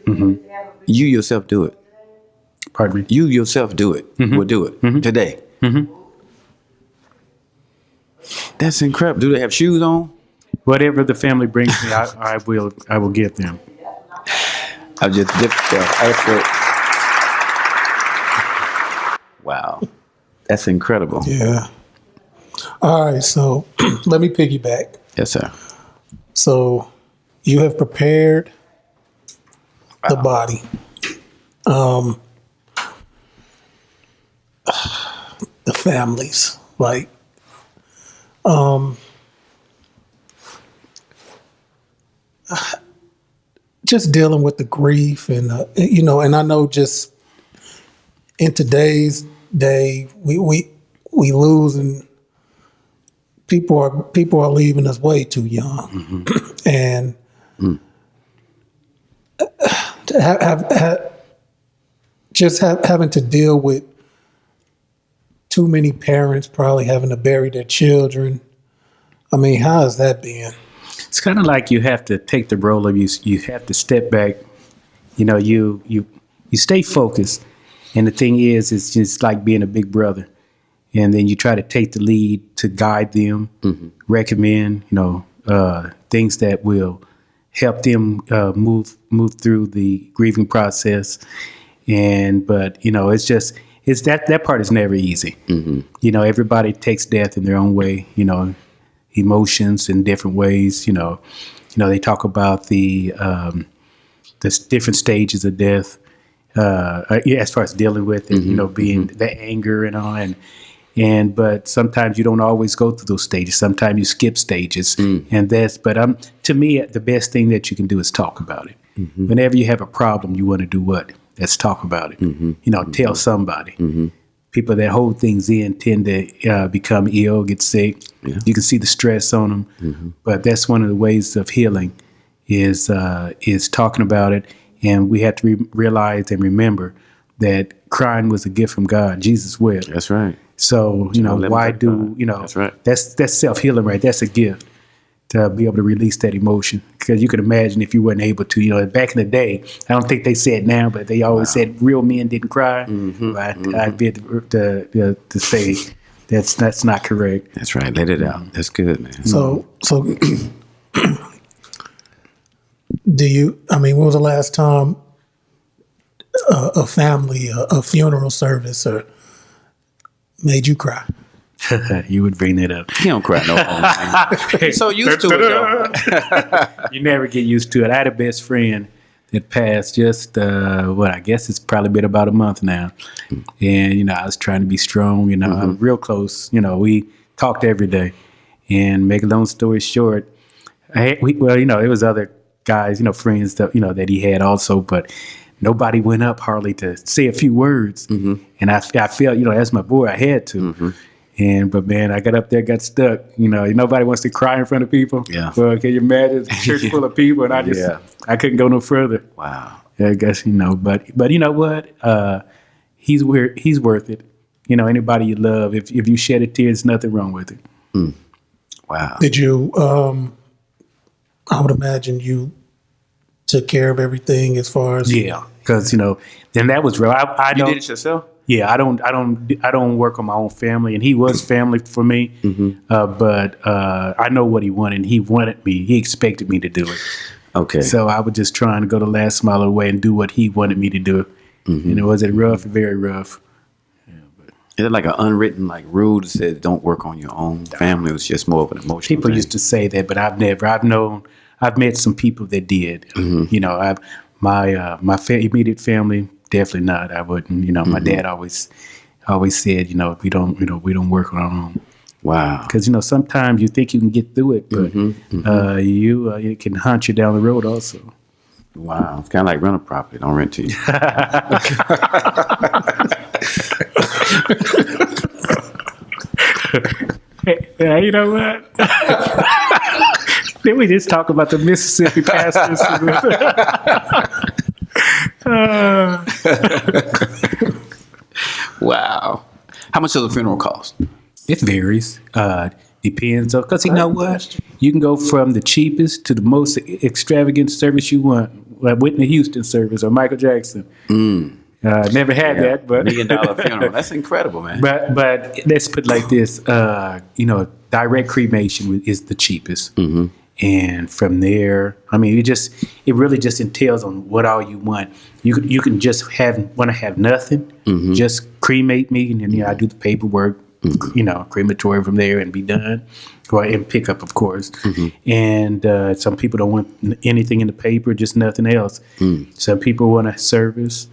You yourself do it. Pardon me. You yourself do it. Will do it today. That's incredible. Do they have shoes on? Whatever the family brings me, I will give them. I just wow, that's incredible. Yeah. All right. So let me piggyback. Yes, sir. So you have prepared the body. The families, like, just dealing with the grief and, and I know just in today's day, we lose, and people are leaving us way too young. And to having to deal with too many parents probably having to bury their children. I mean, how has that been? It's kind of like you have to take the role of you have to step back. You stay focused, and the thing is, it's just like being a big brother, and then you try to take the lead to guide them, recommend things that will help them move through the grieving process. But it's that part is never easy. Everybody takes death in their own way. Emotions in different ways. They talk about the different stages of death. As far as dealing with it, being the anger and all, but sometimes you don't always go through those stages. Sometimes you skip stages, But to me, the best thing that you can do is talk about it. Whenever you have a problem, you want to do what? Let's talk about it. Tell somebody. People that hold things in tend to become ill, get sick. Yeah. You can see the stress on them. But that's one of the ways of healing is talking about it. And we have to realize and remember that crying was a gift from God. Jesus wept. That's right. So, why do, That's right. That's self-healing, right? That's a gift to be able to release that emotion. Because you could imagine if you weren't able to, back in the day, I don't think they said now, but they always said real men didn't cry. I'd be to say that's not correct. That's right. Let it out. That's good, man. So when was the last time a family, a funeral service made you cry? You would bring that up. He don't cry no more. He's so used to it, though. You never get used to it. I had a best friend that passed just, I guess it's probably been about a month now. And, I was trying to be strong, I'm real close. We talked every day. And make a long story short, it was other guys, friends that, that he had also, but nobody went up hardly to say a few words. And I felt, as my boy, I had to. But man, I got up there, got stuck. Nobody wants to cry in front of people. Yeah. Well, can you imagine a church full of people, and I couldn't go no further. Wow. I guess but you know what? He's worth it. Anybody you love, if you shed a tear, there's nothing wrong with it. Wow. Did you? I would imagine you took care of everything as far as because then that was real. I You did it yourself? Yeah, I don't work on my own family, and he was family for me. But I know what he wanted. He wanted me. He expected me to do it. Okay. So I was just trying to go the last mile of the way and do what he wanted me to do. And was it rough? Very rough. Is it like an unwritten like rule that says don't work on your own family? It was just more of an emotional People thing? used to say that, but I've met some people that did. You know, my immediate family, definitely not. I wouldn't, you know, my dad always said, you know, we don't work on our own. Wow. Because, you know, sometimes you think you can get through it, but it can hunt you down the road also. Wow. It's kind of like rental property. Don't rent to you. Yeah, you know what? Then we just talk about the Mississippi pastors. Wow. How much does a funeral cost? It varies. Depends on, because you know what? You can go from the cheapest to the most extravagant service you want, like Whitney Houston service or Michael Jackson. Never had that, but $1 million funeral. That's incredible, man. But let's put it like this. You know, direct cremation is the cheapest. And from there, I mean, it really just entails on what all you want. You can just want to have nothing, just cremate me, and then I do the paperwork, you know, crematory from there and be done, and pick up, of course. And some people don't want anything in the paper, just nothing else. Some people want a service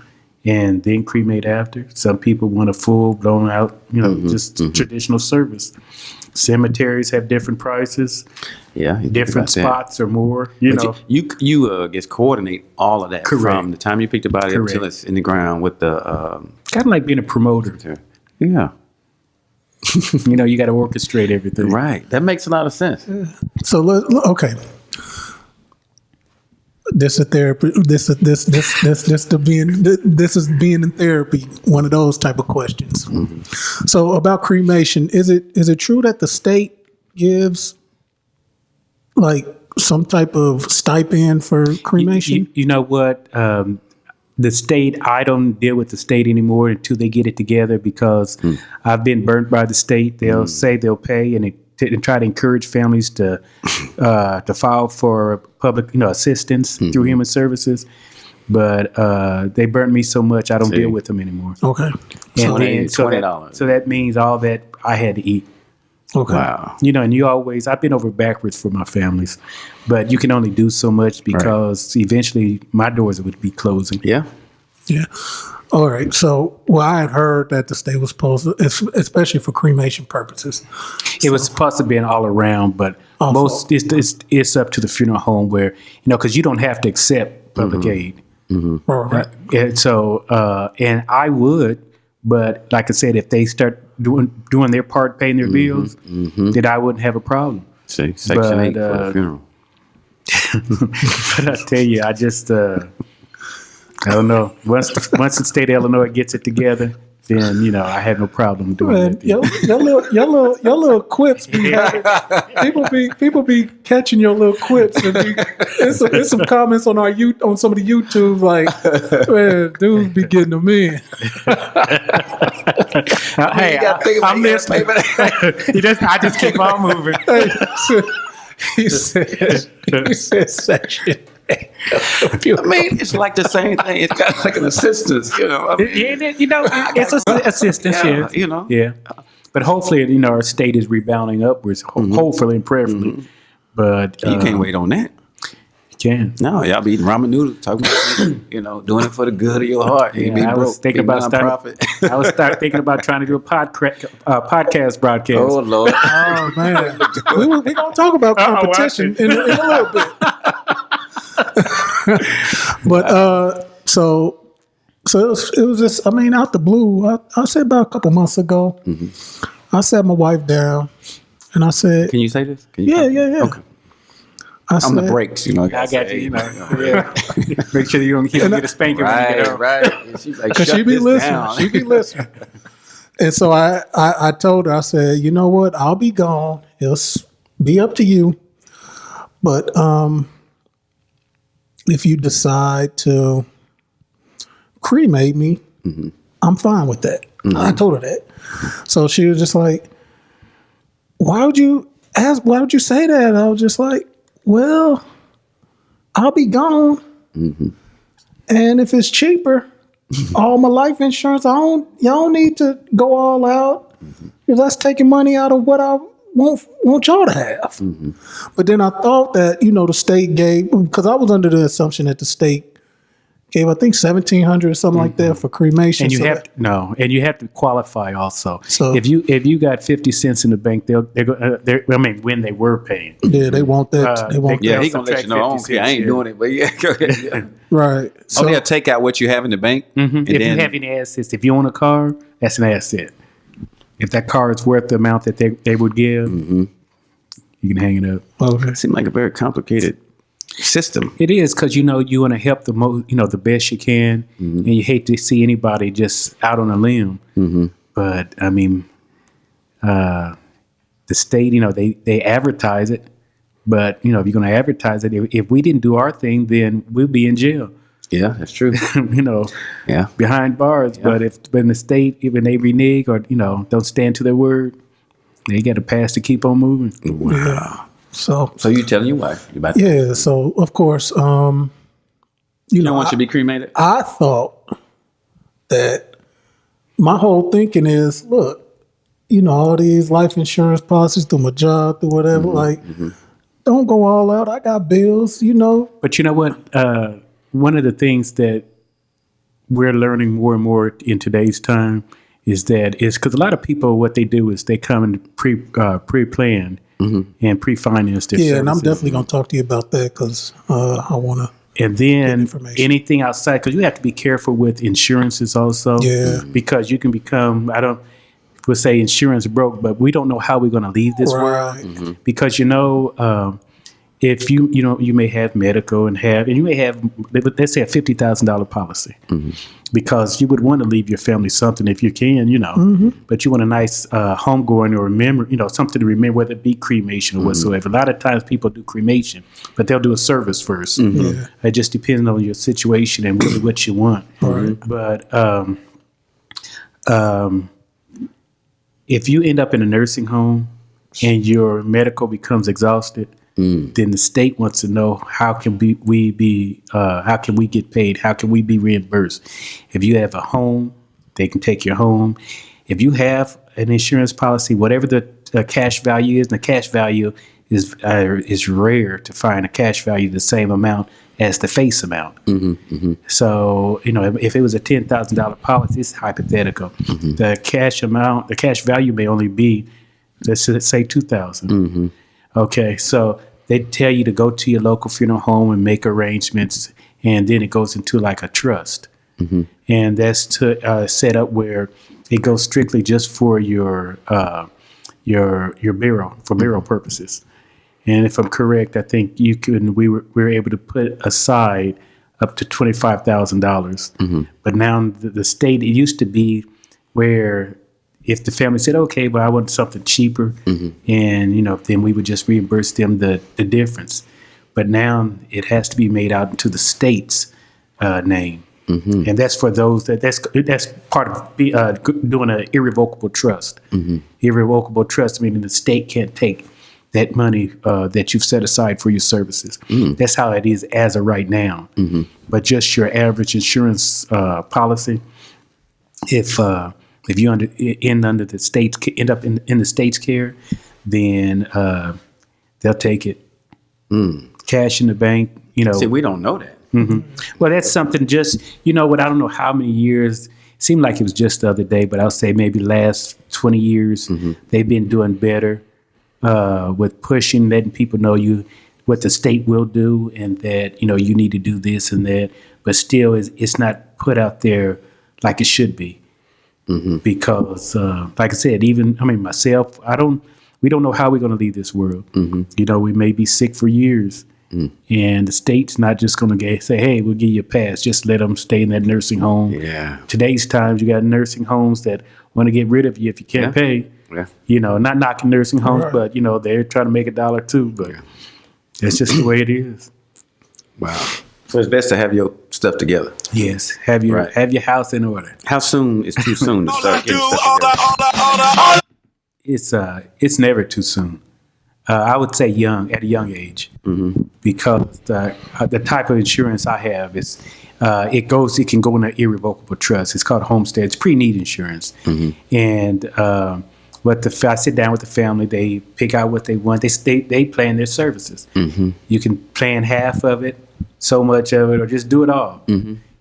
and then cremate after. Some people want a full blown out, you know, just traditional service. Cemeteries have different prices. Yeah, different spots or more. You know, you guess coordinate all of that from the time you pick the body up until it's in the ground with the kind of like being a promoter. Yeah, you know, you got to orchestrate everything. Right. That makes a lot of sense. So okay. This is therapy. This is being in therapy. One of those type of questions. So about cremation, is it true that the state gives like some type of stipend for cremation? You know what? The state, I don't deal with the state anymore until they get it together, because I've been burnt by the state. They'll say they'll pay, and try to encourage families to file for public, you know, assistance through human services. But they burnt me so much, I don't deal with them anymore. Okay. And then, $20. So that means all that I had to eat. Okay. Wow. You know, and I've been over backwards for my families, but you can only do so much, because eventually my doors would be closing. Yeah. Yeah. All right. So, I had heard that the state was supposed to, especially for cremation purposes. It was supposed to be an all around, but it's up to the funeral home where, you know, because you don't have to accept public aid. Right. And so, and I would, but like I said, if they start doing their part, paying their bills, then I wouldn't have a problem. See, Section 8 for the funeral. But I tell you, I just, I don't know. Once the state of Illinois gets it together, then, you know, I have no problem doing that. Your little quips be having, people be catching your little quips. And there's some comments on on some of the YouTube like, man, dudes be getting them in. Hey, I'm listening. I just keep on moving. He said section. I mean, it's like the same thing. It's got like an assistance, you know. I mean, It's assistance, yeah. You know. Yeah. But hopefully, you know, our state is rebounding upwards, hopefully and prayerfully. But you can't wait on that. You can. No, y'all be eating ramen noodles, talking about, you know, doing it for the good of your heart. I was thinking about thinking about trying to do a podcast broadcast. Oh, Lord. Oh, man. We're going to talk about competition in a little bit. But so it was just, I mean, out the blue. I said about a couple months ago, I sat my wife down and I said, "Can you say this? Yeah. Okay. I'm the brakes, you know. I got you. You know, yeah. Make sure you don't get a spanking when you get out. Right. She's like, because she be listening. She be listening. And so I told her, I said, you know what? I'll be gone. It'll be up to you. But if you decide to cremate me, I'm fine with that. I told her that. So she was just like, why would you say that? I was just like, well, I'll be gone. And if it's cheaper, all my life insurance. Y'all don't need to go all out. That's taking money out of what I want y'all to have. But then I thought that, the state gave, because I was under the assumption that the state gave, I think, $1,700 or something like that for cremation. And you have to qualify also. So if you got 50 cents in the bank, when they were paying. Yeah, they want that. They want Yeah, that. he gonna let you know. I ain't doing it, but yeah, go ahead. Yeah. Right. So They'll take out what you have in the bank. And If you have any assets, if you own a car, that's an asset. If that car is worth the amount that they would give, you can hang it up. okay. It seemed like a very complicated system. It is because you want to help the most, the best you can, and you hate to see anybody just out on a limb. But I mean, the state, they advertise it, but if you're going to advertise it, if we didn't do our thing, then we'll be in jail. Yeah, that's true. Yeah. Behind bars. Yeah. But when the state, when they renege or don't stand to their word, they got a pass to keep on moving. Wow. So you telling your wife you about yeah. So of course, you don't want you to be cremated? I thought that my whole thinking is, look, all these life insurance policies through my job, through whatever, don't go all out. I got bills, But you know what? One of the things that we're learning more and more in today's time is because a lot of people, what they do is they come and pre-plan and pre-finance their services. and I'm definitely going to talk to you about that because I want to. And then information. anything outside, because you have to be careful with insurances also. Yeah. Because you can become, we'll say insurance broke, but we don't know how we're going to leave this Right. world. Because, if you may have medical and you may have, let's say a $50,000 policy. Because you would want to leave your family something if you can, but you want a nice homegoing or remember, something to remember, whether it be cremation or whatsoever. A lot of times people do cremation, but they'll do a service first. It just depends on your situation and really what you want. Right. But if you end up in a nursing home and your medical becomes exhausted, then the state wants to know how can we get paid? How can we be reimbursed? If you have a home, they can take your home. If you have an insurance policy, whatever the cash value is, and the cash value is rare to find a cash value the same amount as the face amount. So if it was a $10,000 policy, it's hypothetical. The cash value may only be, let's say $2,000. Okay, so they tell you to go to your local funeral home and make arrangements, and then it goes into like a trust, and that's to set up where it goes strictly just for your burial, for burial purposes. And if I'm correct, I think we were able to put aside up to $25,000. But now the state, it used to be where if the family said, okay, well, I want something cheaper, and, then we would just reimburse them the difference. But now it has to be made out into the state's name. And that's for those that's part of doing an irrevocable trust. Irrevocable trust, meaning the state can't take that money that you've set aside for your services. That's how it is as of right now. But just your average insurance policy, if you end up in the state's care, then they'll take it. Cash in the bank. See, we don't know that. Well, that's something just, I don't know how many years. It seemed like it was just the other day, but I'll say maybe last 20 years, they've been doing better with pushing, letting people know what the state will do and that, you need to do this and that. But still, it's not put out there like it should be. Because, like I said, myself, we don't know how we're going to leave this world. We may be sick for years. And the state's not just going to say, hey, we'll give you a pass. Just let them stay in that nursing home. Yeah. Today's times, you got nursing homes that want to get rid of you if you can't pay. Yeah. Not knocking nursing homes, but, they're trying to make $1 too. But that's just the way it is. Wow. So it's best to have your stuff together. Yes. Have your house in order. How soon is too soon to start getting stuff together? It's never too soon. I would say at a young age, because the type of insurance I have is it can go in an irrevocable trust. It's called homestead. It's pre-need insurance. And I sit down with the family, they pick out what they want. They plan their services. You can plan half of it, so much of it, or just do it all.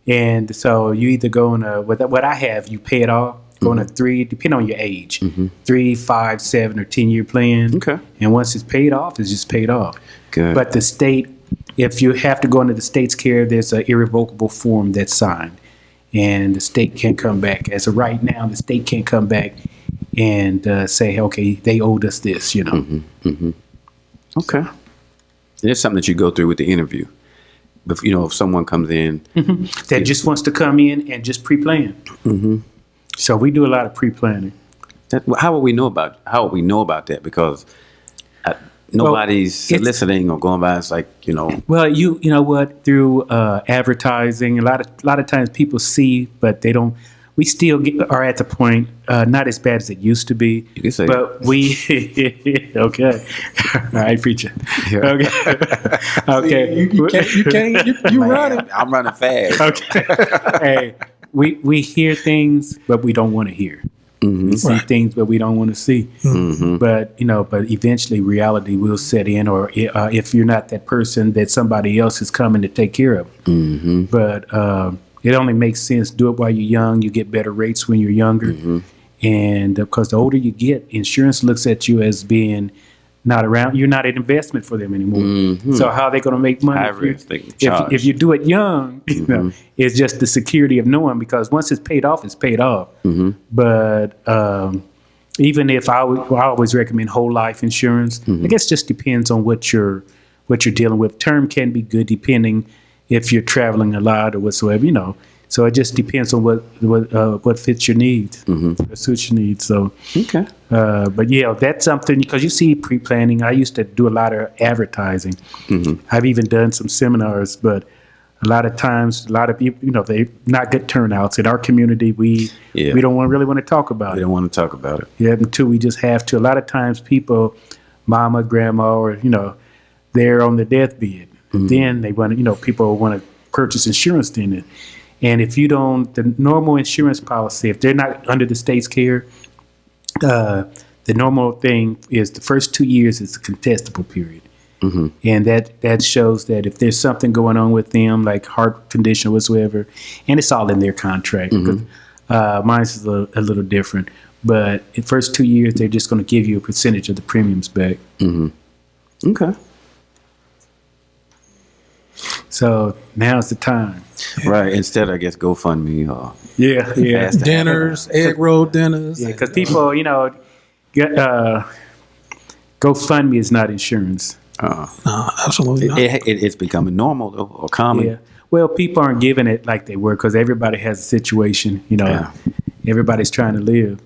And so you either go in what I have, you pay it all. Go on a 3, depending on your age, 3, 5, 7, or 10-year plan. Okay. And once it's paid off, it's just paid off. Good. But the state, if you have to go into the state's care, there's an irrevocable form that's signed, and the state can't come back. As of right now, the state can't come back and say, okay, they owed us this, you know. Okay. It's something that you go through with the interview. But if someone comes in that just wants to come in and just pre-plan. So we do a lot of pre-planning. How would we know about that? Because nobody's listening or going by. It's like Well, you know what? Through advertising, a lot of times people see, but they don't. We still are at the point, not as bad as it used to be. You can say, but we okay. All right, preacher. Yeah. Okay. You running. I'm running fast. Okay. Hey, we hear things, but we don't want to hear. We see things, but we don't want to see. But eventually reality will set in, or if you're not that person, that somebody else is coming to take care of. But it only makes sense. Do it while you're young. You get better rates when you're younger. And because the older you get, insurance looks at you as being not around. You're not an investment for them anymore. So how are they going to make money? If you do it young, it's just the security of knowing, because once it's paid off, it's paid off. But even if I always recommend whole life insurance, I guess it just depends on what you're dealing with. Term can be good depending if you're traveling a lot or whatsoever, So it just depends on what fits your needs, what suits your needs. So, okay. But yeah, that's something, because you see pre-planning. I used to do a lot of advertising. I've even done some seminars, but a lot of times, a lot of people, they not good turnouts in our community. We don't really want to talk about it. We don't want to talk about it. Yeah, until we just have to. A lot of times, people, mama, grandma, or they're on the deathbed. Then they want to, people want to purchase insurance then. And if you don't, the normal insurance policy, if they're not under the state's care, the normal thing is the first 2 years is the contestable period. And that shows that if there's something going on with them, like heart condition or whatsoever, and it's all in their contract. Mine is a little different. But in the first 2 years, they're just going to give you a percentage of the premiums back. Okay. So now's the time. Right. Instead, I guess GoFundMe or dinners, egg roll dinners. Yeah, because people, GoFundMe is not insurance. No, absolutely not. It's becoming normal though, or common. Yeah. Well, people aren't giving it like they were, because everybody has a situation. Everybody's trying to live.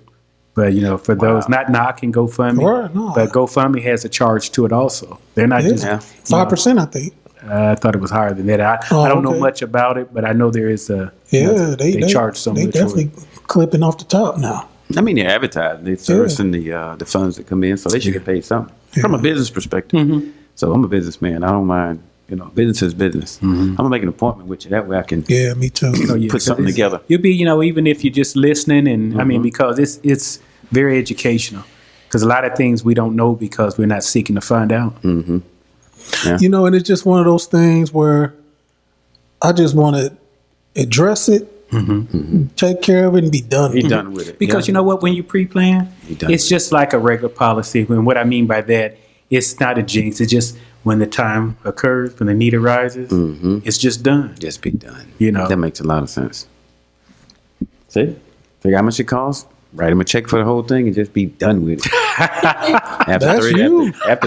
But for those not knocking GoFundMe, but GoFundMe has a charge to it also. They're not just 5%, I think. I thought it was higher than that. I don't know much about it, but I know there is a. They charge so much. They definitely clipping off the top now. I mean, they're advertising. They're servicing the funds that come in, so they should get paid something from a business perspective. So I'm a businessman. I don't mind. Business is business. I'm gonna make an appointment with you. That way I can. Yeah, me too. Put something together. You'll be, even if you're just listening, and I mean, because it's very educational. Because a lot of things we don't know because we're not seeking to find out. Yeah. And it's just one of those things where I just want to address it, take care of it, and be done. Be done with it. Because you know what? When you pre-plan, it's just like a regular policy. And what I mean by that, it's not a jinx. It's just when the time occurs, when the need arises, it's just done. Just be done. That makes a lot of sense. See, figure how much it costs. Write him a check for the whole thing and just be done with it. After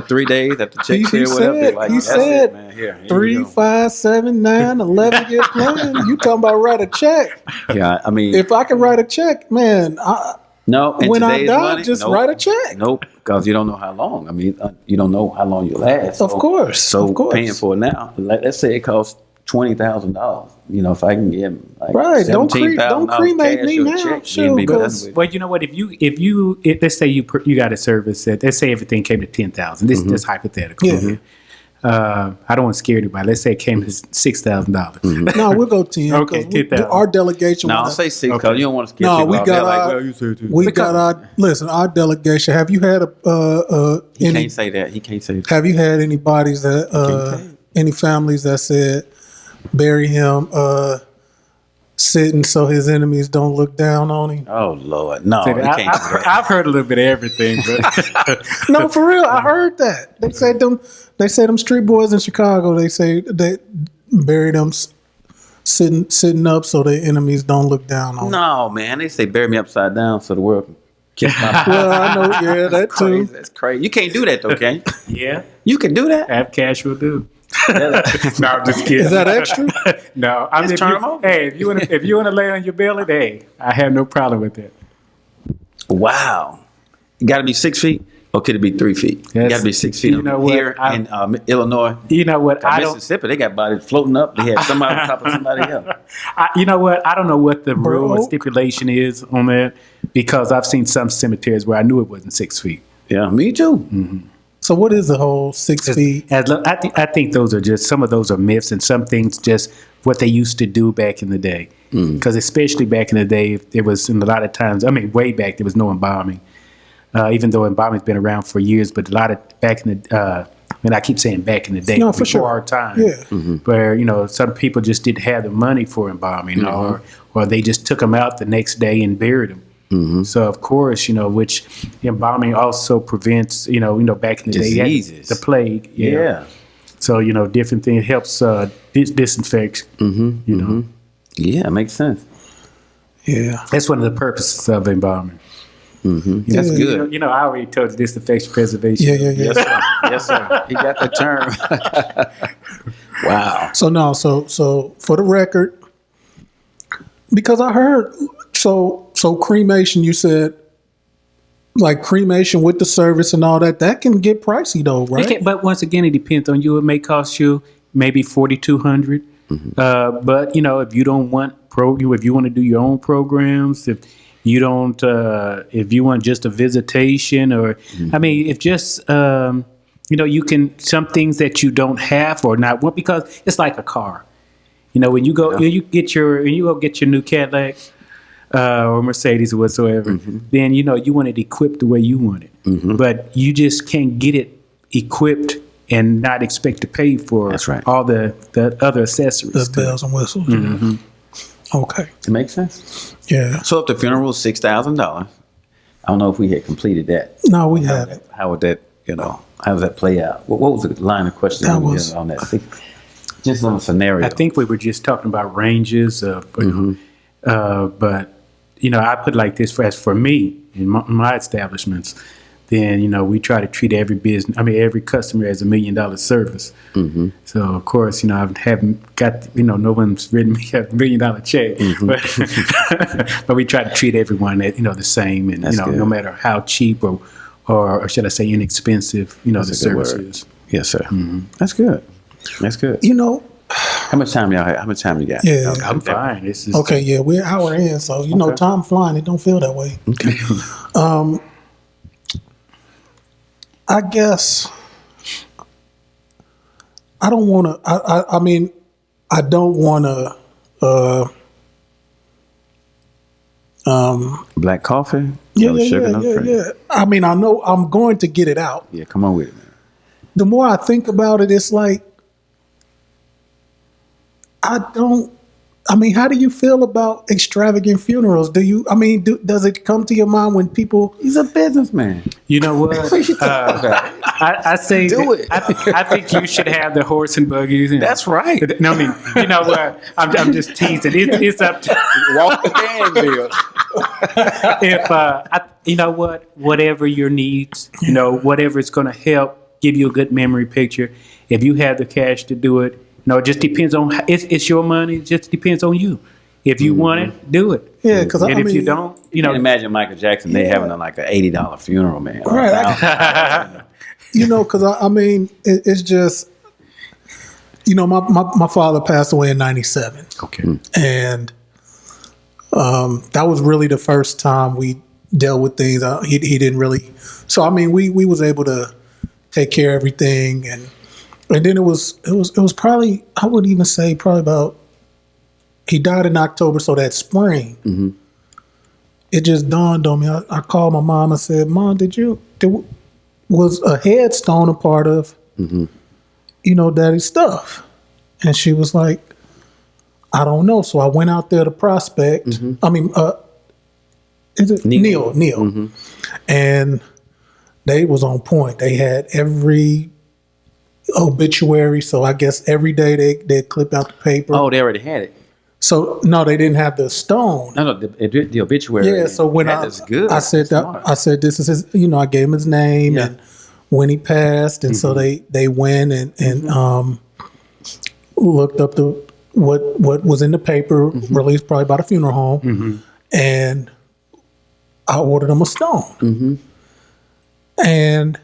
3 days, after check clear, whatever. He said, man. Here 3, 5, 7, 9, 11 year plan. You talking about write a check? Yeah, I mean, if I can write a check, man. When I die, just write a check. Nope, because you don't know how long. I mean, you don't know how long you last. Of course. So paying for it now. Let's say it costs $20,000. If I can get right, don't cremate me now. Sure, well, you know what? If let's say you got a service that, let's say everything came to $10,000. This is hypothetical. I don't want to scare anybody. Let's say it came to $6,000. No, we'll go 10. Okay, 10,000. Our delegation. No, I'll went up- say 6 because Okay. you don't want to scare No, people we off. got They're like, our- well, you said it. We got our delegation. Have you had He any? can't say that. He can't say that. Have you had any bodies that any families that said bury him sitting so his enemies don't look down on him? Oh Lord, no, he can't do that. I've heard a little bit of everything, but No, for real, I heard that. They say them street boys in Chicago. They say they bury them sitting up so their enemies don't look down on them. No, man, they say bury me upside down so the world can kiss my. Well, I know, yeah, that That's crazy. too. That's crazy. You can't do that though, can you? yeah, You can do that. have cash will do. No, I'm just kidding. Is that extra? No, I'm Just just turn 'em over. Hey, if you want to lay on your belly, hey, I have no problem with that. Wow, you got to be 6 feet, or could it be 3 feet? You Yes. got to be 6 feet. You know what? Here in Illinois, You know what? I don't. Mississippi, they got bodies floating up. They had somebody on top of somebody else. You know what? I don't know what the rule or Bro. stipulation is on that because I've seen some cemeteries where I knew it wasn't 6 feet. Yeah, me too. Mm-hmm. So what is the whole 6 feet? I think those are just some of those are myths, and some things just what they used to do back in the day. Because especially back in the day, there was in a lot of times. I mean, way back there was no embalming, even though embalming's been around for years. But a lot of back in the, and I keep saying back in the day, No, for before sure. our time, Yeah. where some people just didn't have the money for embalming, or they just took them out the next day and buried them. So of course, which embalming also prevents, back in the day, you had Diseases. the plague. Yeah. So different thing helps disinfect. Yeah, it makes sense. Yeah. That's one of the purposes of embalming. That's Yeah. good. I already told you disinfection preservation. Yeah. Yes, sir. Yes, sir. He got the term. Wow. So for the record, because I heard so cremation, you said like cremation with the service and all that can get pricey though, right? Okay, but once again, it depends on you. It may cost you maybe $4,200. But if you don't want if you want to do your own programs, if you don't, if you want just a visitation, or I mean, if just you can some things that you don't have or not want, because it's like a car. When you go, when you go get your new Cadillac or Mercedes or whatsoever, then you want it equipped the way you want it. But you just can't get it equipped and not expect to pay for That's right. all the other accessories. The bells and whistles. Yeah. Okay. It makes sense. Yeah. So if the funeral is $6,000, I don't know if we had completed that. No, we haven't. How would that, how does that play out? What was the line of questioning That we was- had on that? Just on a scenario. I think we were just talking about ranges of, but I put it like this: for me in my establishments, then we try to treat every customer as $1 million service. So of course, I haven't got no one's written me a $1 million check, but we try to treat everyone the same, and That's good. no matter how cheap or should I say inexpensive the That's a good service word. is. Yes, sir. That's good. That's good. How much time y'all have? How much time you got? Yeah. I'm fine. This is Okay, yeah, we're an hour in, so time flying. It don't feel that way. Okay. I guess I don't want to. I mean, I don't want to. Black coffee? Yeah, No sugar, no cream? yeah. I mean, I know I'm going to get it out. Yeah, come on with it, man. The more I think about it, it's like I don't. I mean, how do you feel about extravagant funerals? Does it come to your mind when people? He's a businessman. You know what? I say Do it. I think you should have the horse and buggies. That's right. No, I mean, you know what? I'm just teasing. It's up to Walk the Danville. if you know what, whatever your needs, whatever is going to help give you a good memory picture. If you have the cash to do it, it just depends on. It's your money. It just depends on you. If you want it, do it. Yeah, because And if you don't, You can imagine Michael Jackson, they having like an $80 funeral, man. Right. Because I mean, it's just, my father passed away in '97. Okay. And that was really the first time we dealt with things. He didn't really. So I mean, we was able to take care of everything, and And then it was probably, I would even say probably about, he died in October, so that spring, it just dawned on me. I called my mom. I said, Mom, was a headstone a part of, Daddy's stuff? And she was like, I don't know. So I went out there to prospect. Is it Neil? And they was on point. They had every obituary. So I guess every day they clip out the paper. Oh, they already had it. So no, they didn't have the stone. No, the obituary. Yeah. So when that's good. I said that, I said this is his. I gave him his name and when he passed, and so they went and looked up what was in the paper, released probably by the funeral home, and I ordered them a stone. And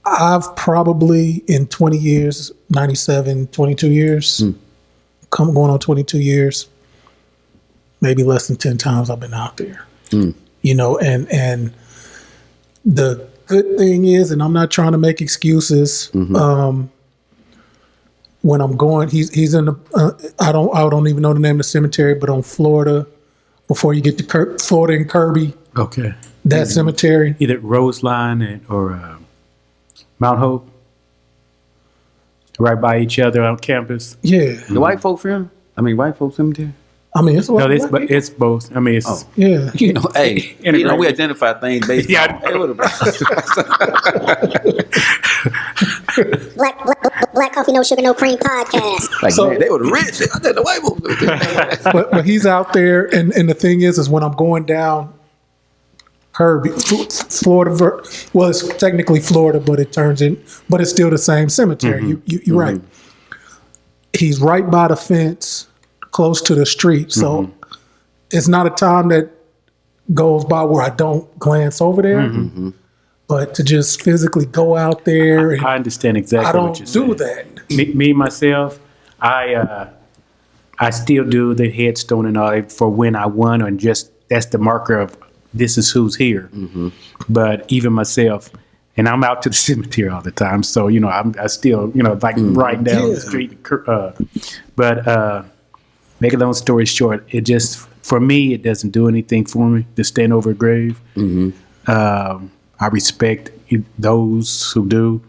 I've probably in 20 years, 97, 22 years, going on 22 years, maybe less than 10 times I've been out there. And the good thing is, and I'm not trying to make excuses, when I'm going, he's in the, I don't even know the name of the cemetery, but on Florida, before you get to Florida and Kirby. Okay. That cemetery. Either Roseline or Mount Hope. Right by each other on campus. Yeah. The white folk film? White folk cemetery? It's no, it's both. It's yeah. Hey, we identify things based on. Black Coffee, No Sugar, No Cream podcast. Man, they were rich. I did the white folk. but he's out there, and the thing is when I'm going down Kirby, Florida. Well, it's technically Florida, but it's still the same cemetery. You're right. He's right by the fence, close to the street. So it's not a time that goes by where I don't glance over there. But to just physically go out there, and I understand exactly what you're saying. I don't do that. Me myself, I still do the headstone and all that for when I won, and just that's the marker of this is who's here. But even myself, and I'm out to the cemetery all the time, so I still riding down the street. But make a long story short, it just for me it doesn't do anything for me to stand over a grave. I respect those who do,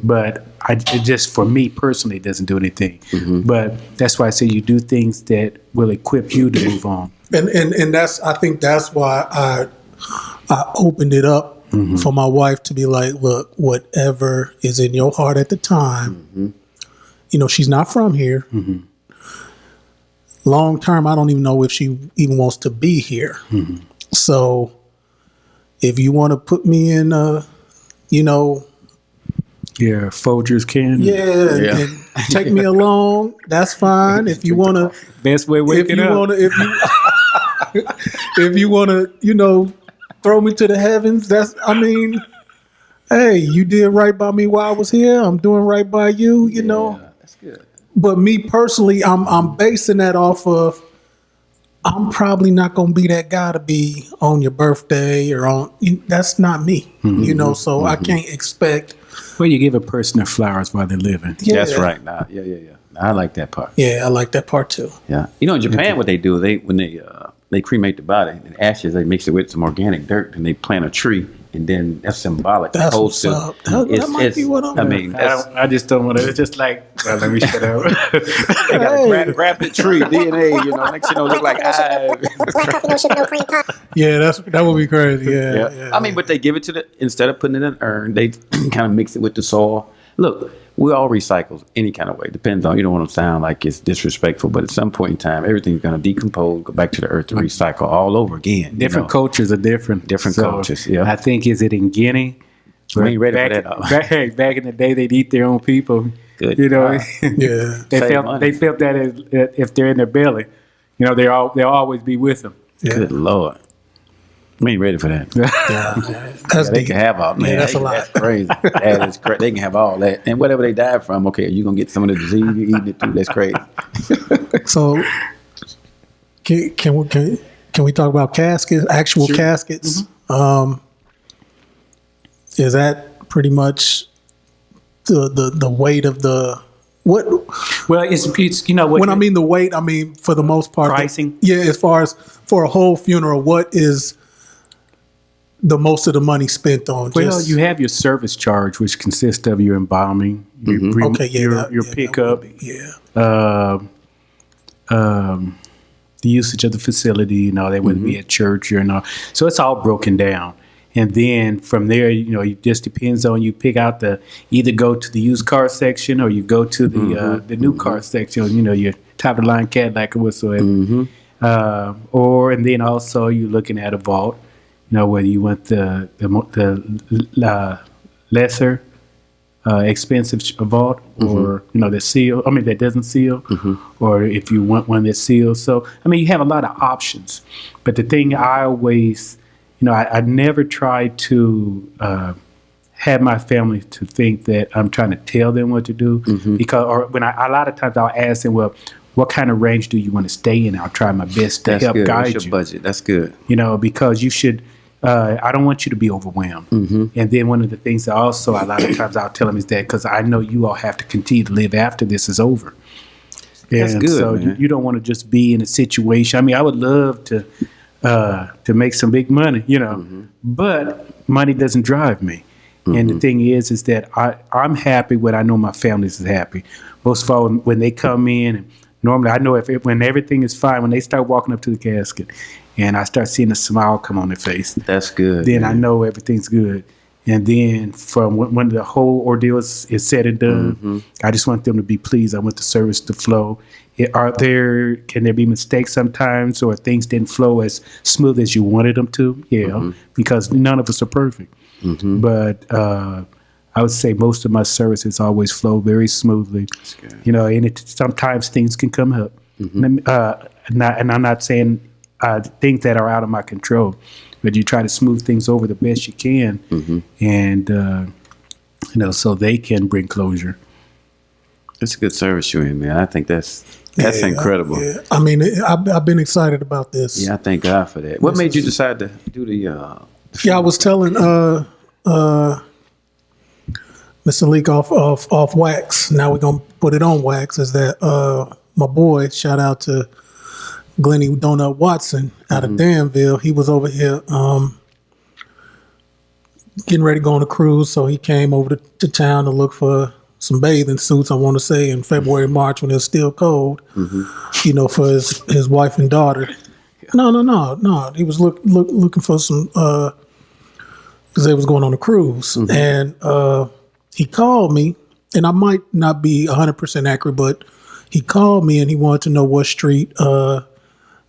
but it just for me personally it doesn't do anything. But that's why I say you do things that will equip you to move on. And I think that's why I opened it up for my wife to be like, look, whatever is in your heart at the time, she's not from here. Long term, I don't even know if she even wants to be here. So if you want to put me in, Folgers can. And take me along, that's fine. If you want to, best way waking up. If you want to, throw me to the heavens, hey, you did right by me while I was here. I'm doing right by you, Yeah, that's good. But me personally, I'm basing that off of, I'm probably not going to be that guy to be on your birthday or on, that's not me, so I can't expect. Well, you give a person their flowers while they're living. Yeah. That's right. Nah, yeah. I like that part. Yeah, I like that part too. Yeah. In Japan, what they do, when they cremate the body, the ashes, they mix it with some organic dirt and they plant a tree. And then that's symbolic. That's what's up. That might be what I'm doing. I just don't want to. It's just like, let me shut up. They got to grab the tree, DNA, next look like eyes. Black Coffee, No Sugar, No Cream podcast. Yeah, that would be crazy. Yeah. But they give it to instead of putting it in an urn, they kind of mix it with the soil. Look, we all recycle any kind of way. Depends on, you don't want to sound like it's disrespectful, but at some point in time, everything's going to decompose, go back to the earth to recycle all over again. Different cultures are different. Cultures, yeah. I think, is it in Guinea? We ain't ready for that. Back in the day, they'd eat their own people. Good. Yeah. They felt that if they're in their belly, they'll always be with them. Yeah. Good Lord. We ain't ready for that. They can have all, man. That's a lot. That's crazy. That is crazy. They can have all that. And whatever they died from, okay, you're going to get some of the disease, you're eating it too. That's crazy. So, can we talk about caskets, actual caskets? Is that pretty much the weight of the what? Well, it's you know what When I mean the weight, I mean for the most part Pricing? Yeah, as far as for a whole funeral, what is the most of the money spent on? well, you have your service charge, which consists of your embalming, Okay, yeah, your that pickup, would be- yeah. The usage of the facility, you know, they would be at church or not. So it's all broken down. And then from there, you know, it just depends on you pick out either go to the used car section or you go to the new car section, you know, your top of the line Cadillac or whatsoever. And then also you're looking at a vault, you know, whether you want the lesser expensive vault or, you know, that doesn't seal, or if you want one that seals. So, I mean, you have a lot of options. But the thing I always, you know, I never try to have my family to think that I'm trying to tell them what to do, because, or when a lot of times I'll ask them, well, what kind of range do you want to stay in? I'll try my best to help guide What's your you. budget? That's good. You know, because you should. I don't want you to be overwhelmed. And then one of the things that also a lot of times I'll tell them is that because I know you all have to continue to live after this is over. That's And good, so man. you don't want to just be in a situation. I mean, I would love to make some big money, you know, but money doesn't drive me. And the thing is that I'm happy when I know my family is happy. Most of all, when they come in, and normally I know when everything is fine, when they start walking up to the casket and I start seeing a smile come on their face, That's good. then man. I know everything's good. And then from when the whole ordeal is said and done, I just want them to be pleased. I want the service to flow. Can there be mistakes sometimes, or things didn't flow as smooth as you wanted them to? Yeah, because none of us are perfect. But I would say most of my services always flow very smoothly. You know, and sometimes things can come up. And I'm not saying things that are out of my control, but you try to smooth things over the best you can, and you know, so they can bring closure. It's a good service you're in, man. I think that's incredible. Yeah. I mean, I've been excited about this. Yeah, I thank God for that. What made you decide to do the? Yeah, I was telling Mr. Leek off wax. Now we're gonna put it on wax. Is that my boy? Shout out to Glennie Donut Watson out of Danville. He was over here getting ready to go on a cruise, so he came over to town to look for some bathing suits, I want to say, in February, March when it was still cold, you know, for his wife and daughter. No. He was looking for some, because they was going on a cruise. And he called me, and I might not be 100% accurate, but he called me and he wanted to know what street the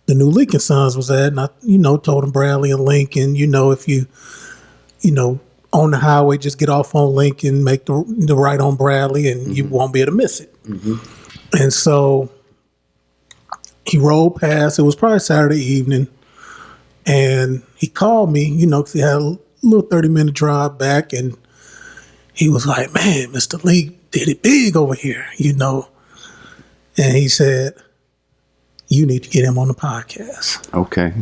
new Leek Sons was at. And I, you know, told him Bradley and Lincoln, you know, if you know, on the highway, just get off on Lincoln, make the right on Bradley, and you won't be able to miss it. And so he rolled past. It was probably Saturday evening, and he called me, you know, because he had a little 30-minute drive back, and he was like, "Man, Mr. Leek did it big over here," you know. And he said, "You need to get him on the podcast." Okay,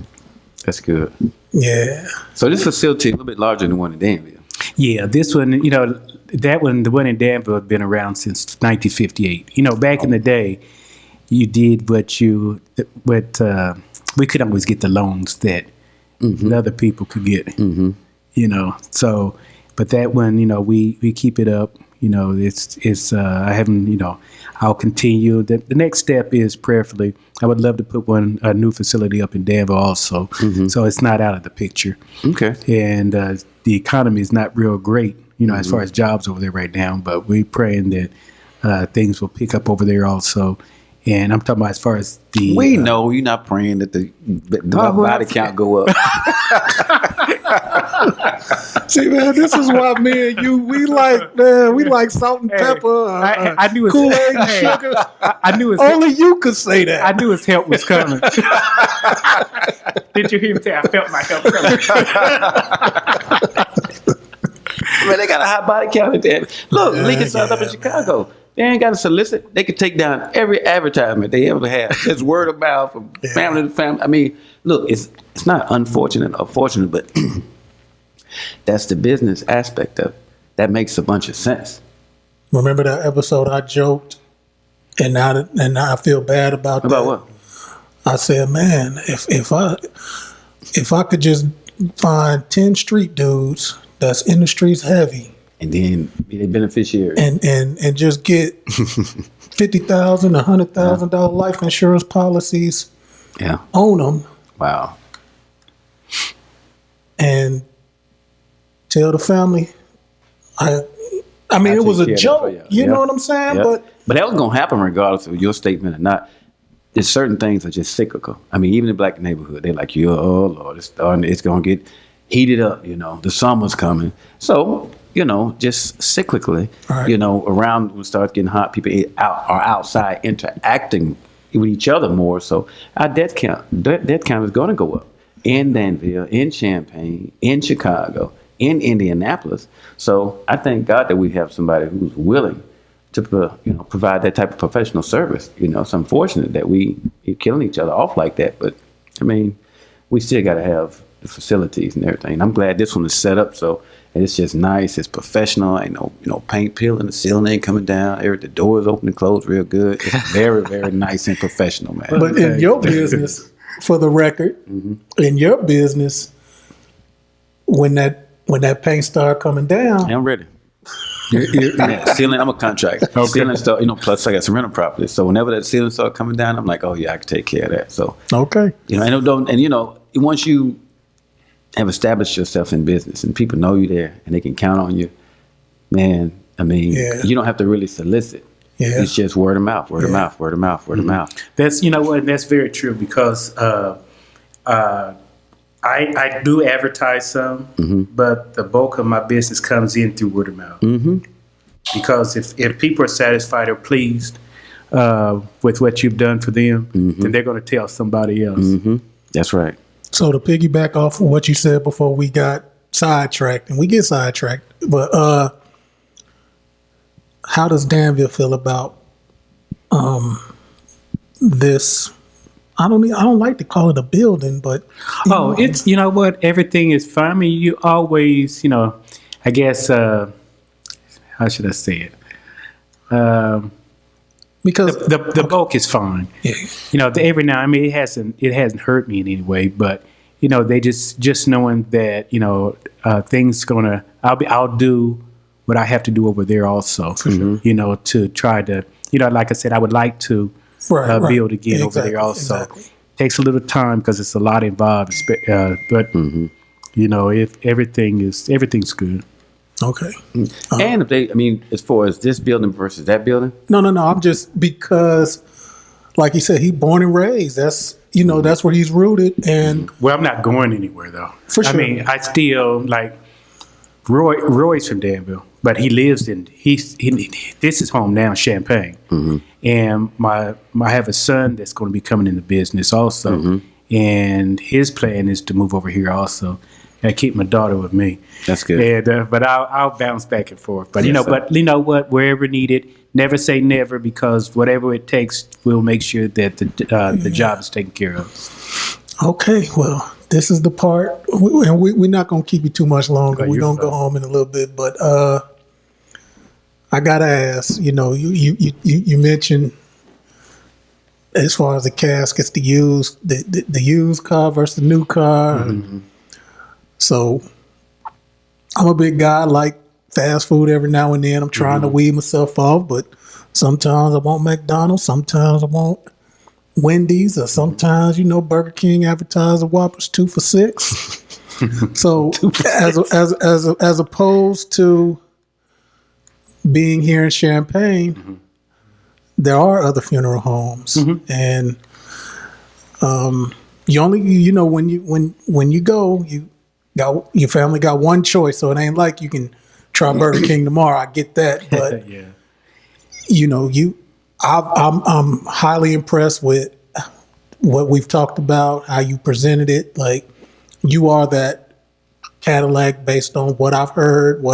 that's good. Yeah. So this facility a little bit larger than the one in Danville. Yeah, this one, you know, the one in Danville had been around since 1958. You know, back in the day, you did what we could always get the loans that the other people could get. You know, so, but that one, you know, we keep it up. You know, it's I haven't, you know, I'll continue. The next step is prayerfully, I would love to put a new facility up in Danville also. So it's not out of the picture. Okay. And the economy is not real great, you know, as far as jobs over there right now, but we're praying that things will pick up over there also. And I'm talking about as far as the... We know you're not praying that the body count go up. See, man, this is why me and you, we like salt and pepper. I knew Kool-Aid and sugar. I knew his Only you could say that. I knew his help was coming. Did you hear me say I felt my help coming? Man, they got a high body count at that. Look, Leek Sons up in Chicago. They ain't got to solicit. They can take down every advertisement they ever have. It's word of mouth from family to family. I mean, look, it's not unfortunate or fortunate, but that's the business aspect of it. That makes a bunch of sense. Remember that episode I joked, and now I feel bad about that. About what? I said, man, if I could just find 10 street dudes that's in the streets heavy, And then be a beneficiary. and just get $50,000, $100,000 life insurance policies, Yeah. own them, Wow. and tell the family. I mean, it was a take care of that joke. for you. You Yeah. know what I'm saying? Yeah. But that was going to happen regardless of your statement or not. There's certain things that are just cyclical. I mean, even in the black neighborhood, they're like, oh, Lord, it's going to get heated up, the summer's coming. So, just cyclically, Right. around when it starts getting hot, people are outside interacting with each other more. So our death count is going to go up in Danville, in Champaign, in Chicago, in Indianapolis. So I thank God that we have somebody who's willing to provide that type of professional service. It's unfortunate that we're killing each other off like that, but I mean, we still got to have the facilities and everything. I'm glad this one is set up so it's just nice. It's professional. Ain't no paint peeling. The ceiling ain't coming down. The doors open and close real good. It's very, very nice and professional, man. But in your business, for the record, in your business, when that paint start coming down, I'm ready. Yeah, ceiling. I'm a contractor. Ceiling start. Plus I got some rental properties. So whenever that ceiling start coming down, I'm like, oh yeah, I can take care of that. So okay, once you have established yourself in business and people know you there and they can count on you, man. I mean, you don't have to really solicit. Yeah. It's just word of mouth, word of mouth, word of mouth, word of mouth. That's that's very true because I do advertise some, but the bulk of my business comes in through word of mouth. Because if people are satisfied or pleased with what you've done for them, then they're going to tell somebody else. That's right. So to piggyback off of what you said before we got sidetracked, and we get sidetracked, but how does Danville feel about this? I don't like to call it a building, but it's everything is fine. I mean, you always I guess how should I say it? because The bulk is fine. Yeah. Every now. I mean, it hasn't hurt me in any way, but they just knowing that things gonna. I'll do what I have to do over there also. For sure. To try to like I said, I would like to build again over there also. Exactly. Takes a little time because it's a lot involved, but if everything's good. Okay. And as far as this building versus that building, No. I'm just because, like you said, he born and raised. That's that's where he's rooted, and Well, I'm not going anywhere though. For sure. I mean, I still like Roy's from Danville, but he lives in this is home now, Champaign, and I have a son that's going to be coming into business also, and his plan is to move over here also. I keep my daughter with me. That's good. And, but I'll bounce back and forth. But but you know what? Wherever needed, never say never because whatever it takes, we'll make sure that the job is taken care of. okay. Well, this is the part, and we're not going to keep you too much longer. Okay, We're going to go home in a little bit, but I gotta ask. You mentioned as far as the caskets, the used car versus the new car. So I'm a big guy, like fast food every now and then. I'm trying to weed myself off, but sometimes I want McDonald's, sometimes I want Wendy's, or sometimes, Burger King advertises Whoppers 2 for $6. So as opposed to being here in Champaign, there are other funeral homes, and you only when you go, your family got one choice, so it ain't like you can try Burger King tomorrow. I get that, but I'm highly impressed with what we've talked about, how you presented it. Like, you are that Cadillac based on what I've heard,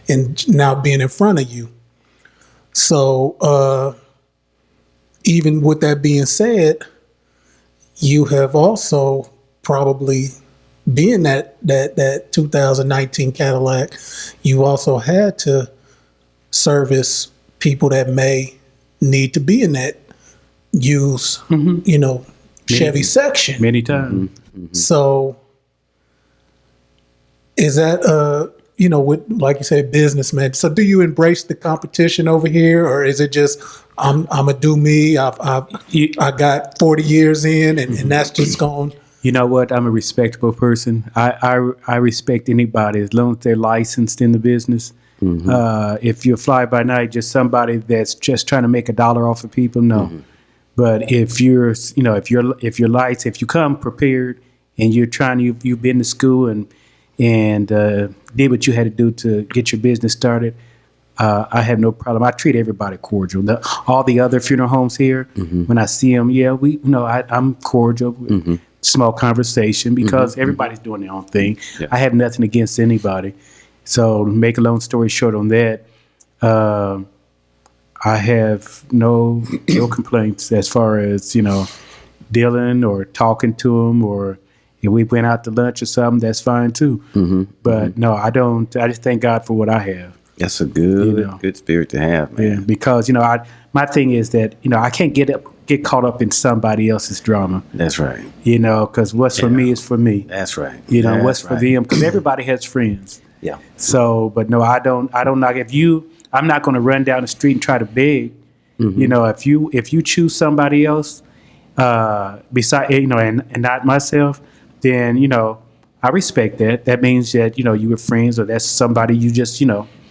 and now being in front of you. So even with that being said, you have also probably, being that 2019 Cadillac, you also had to service people that may need to be in that used, Chevy section. Many times. So is that, with, like you said, businessman? So do you embrace the competition over here, or is it just I'm a do me? I got 40 years in, and that's just gone. You know what? I'm a respectable person. I respect anybody as long as they're licensed in the business. If you're fly by night, just somebody that's just trying to make $1 off of people, no. But if you're, if you're licensed, if you come prepared and you've been to school and did what you had to do to get your business started, I have no problem. I treat everybody cordial. All the other funeral homes here, when I see them, I'm cordial. Small conversation because everybody's doing their own thing. Yeah. I have nothing against anybody. So to make a long story short on that, I have no complaints as far as, dealing or talking to them, or if we went out to lunch or something, that's fine too. But no, I don't. I just thank God for what I have. That's a good spirit to have, man. Yeah, because, my thing is that, I can't get caught up in somebody else's drama. That's right. Because what's for me is for me. That's right. What's for them, because everybody has friends. Yeah. So, but no, I don't knock. I'm not going to run down the street and try to beg. If you choose somebody else, beside, and not myself, then, I respect that. That means that, you were friends, or that's somebody you just,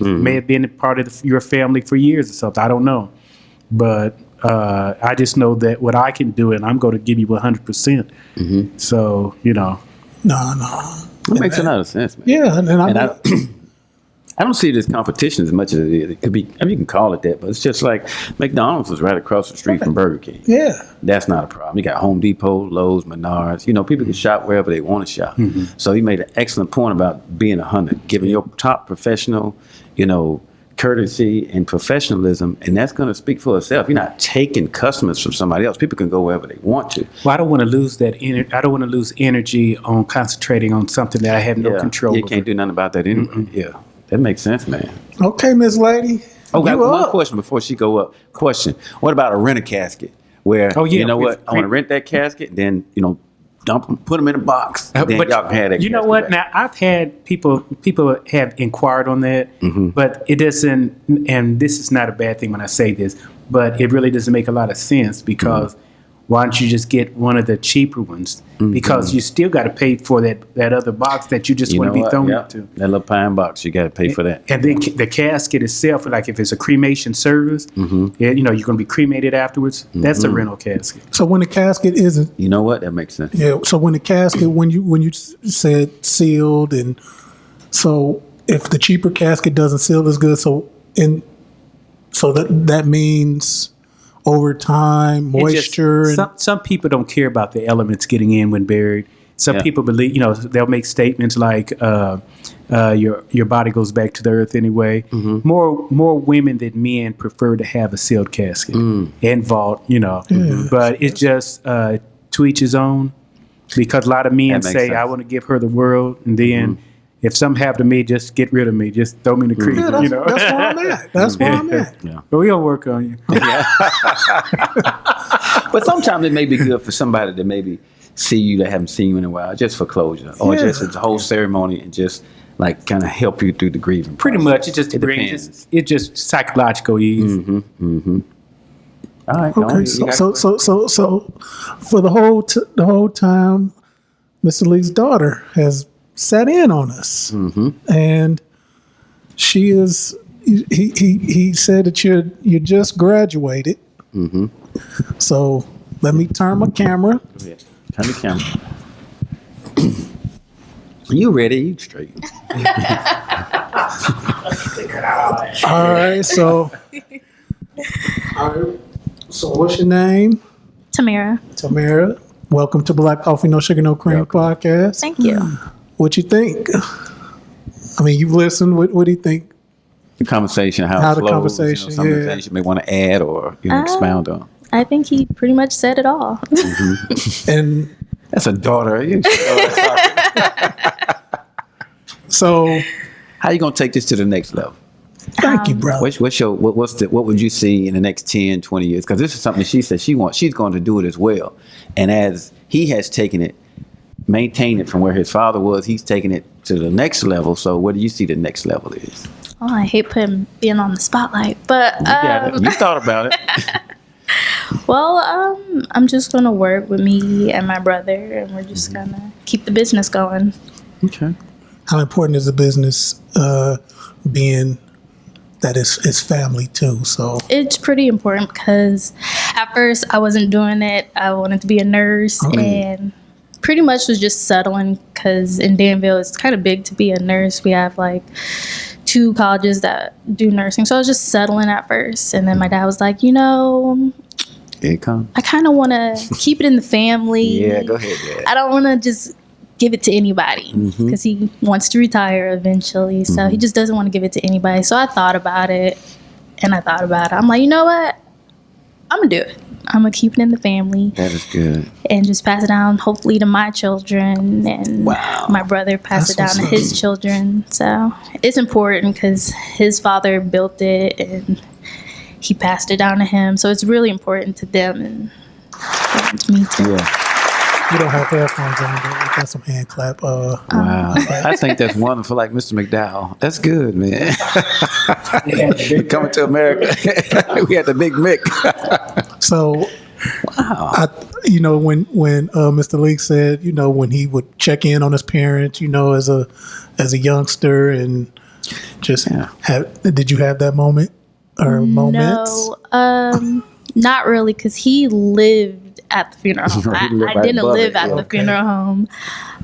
may have been a part of your family for years or something. I don't know. But I just know that what I can do, and I'm going to give you 100%. So, No. That makes a lot of sense, man. Yeah. And I don't see it as competition as much as it could be. You can call it that, but it's just like McDonald's is right across the street from Burger King. Yeah. That's not a problem. You got Home Depot, Lowe's, Menards. People can shop wherever they want to shop. So you made an excellent point about being a hunter, giving your top professional, courtesy and professionalism, and that's going to speak for itself. You're not taking customers from somebody else. People can go wherever they want to. Well, I don't want to lose that. I don't want to lose energy on concentrating on something that I have no control over. You can't do nothing about that anyway. Yeah, that makes sense, man. Okay, Miss Lady. Oh, got one question before she go up. Question: what about a rent a casket? Where you know what? I want to rent that casket, then dump them, put them in a box. Then but y'all can have that. You know what? Back. Now I've had people have inquired on that, but it doesn't. And this is not a bad thing when I say this, but it really doesn't make a lot of sense because why don't you just get one of the cheaper ones? Because you still got to pay for that other box that you just want to be thrown into. That little pine box, you got to pay for that. And then the casket itself, like if it's a cremation service, you're going to be cremated afterwards. That's a rental casket. So when the casket isn't, you know what? That makes sense. Yeah. So when the casket, when you said sealed, and so if the cheaper casket doesn't seal as good, so that means over time, moisture. Some people don't care about the elements getting in when buried. Some people believe, they'll make statements like your body goes back to the earth anyway. More women than men prefer to have a sealed casket and vault, But it's just to each his own, because a lot of men say, sense. I want to give her the world, and then if something happened to me, just get rid of me. Just throw me in the creek. Yeah, that's where I'm at. That's where I'm at. Yeah. But we'll work on you. But sometimes it may be good for somebody to maybe see you that haven't seen you in a while, just for closure, or just as a whole ceremony, and just like kind of help you through the grieving. Pretty much, it just brings it just psychological ease. All right. Okay. So for the whole time, Mr. Lee's daughter has sat in on us, and she is. He said that you just graduated. So let me turn my camera. Go ahead. Turn the camera. You ready? You straight. All right. So what's your name? Tamara. Welcome to Black Coffee, No Sugar, No Cream podcast. Thank you. What you think? I mean, you've listened. What do you think? The conversation, how it flows, the conversation, some of the things you may want to add or expound on. I think he pretty much said it all. And that's a daughter. So, how you gonna take this to the next level? Thank you, brother. What would you see in the next 10, 20 years? Because this is something she said she's going to do it as well. And as he has taken it, maintained it from where his father was, he's taken it to the next level. So what do you see the next level is? Oh, I hate being on the spotlight, but You thought about it. well, I'm just gonna work with me and my brother, and we're just gonna keep the business going. Okay. How important is the business being that it's family too? So It's pretty important because at first I wasn't doing it. I wanted to be a nurse and pretty much was just settling because in Danville it's kind of big to be a nurse. We have like 2 colleges that do nursing. So I was just settling at first. And then my dad was like, Here it comes. I kind of want to keep it in the family. Yeah, go ahead, Dad. I don't want to just give it to anybody because he wants to retire eventually. So he just doesn't want to give it to anybody. So I thought about it and I'm like, you know what? I'm going to do it. I'm going to keep it in the family. That is good. And just pass it down, hopefully, to my children. And my brother pass it down to his children. So it's important because his father built it and he passed it down to him. So it's really important to them and to me too. Yeah. we don't have headphones on, but we got some hand clap. Wow. I think that's wonderful, like Mr. McDowell. That's good, man. Coming to America. We had the Big Mick. So, Wow. when Mr. Leek said, when he would check in on his parents, as a youngster, and just did you have that moment or moments? No, not really, because he lived at the funeral home. I didn't live at the funeral home.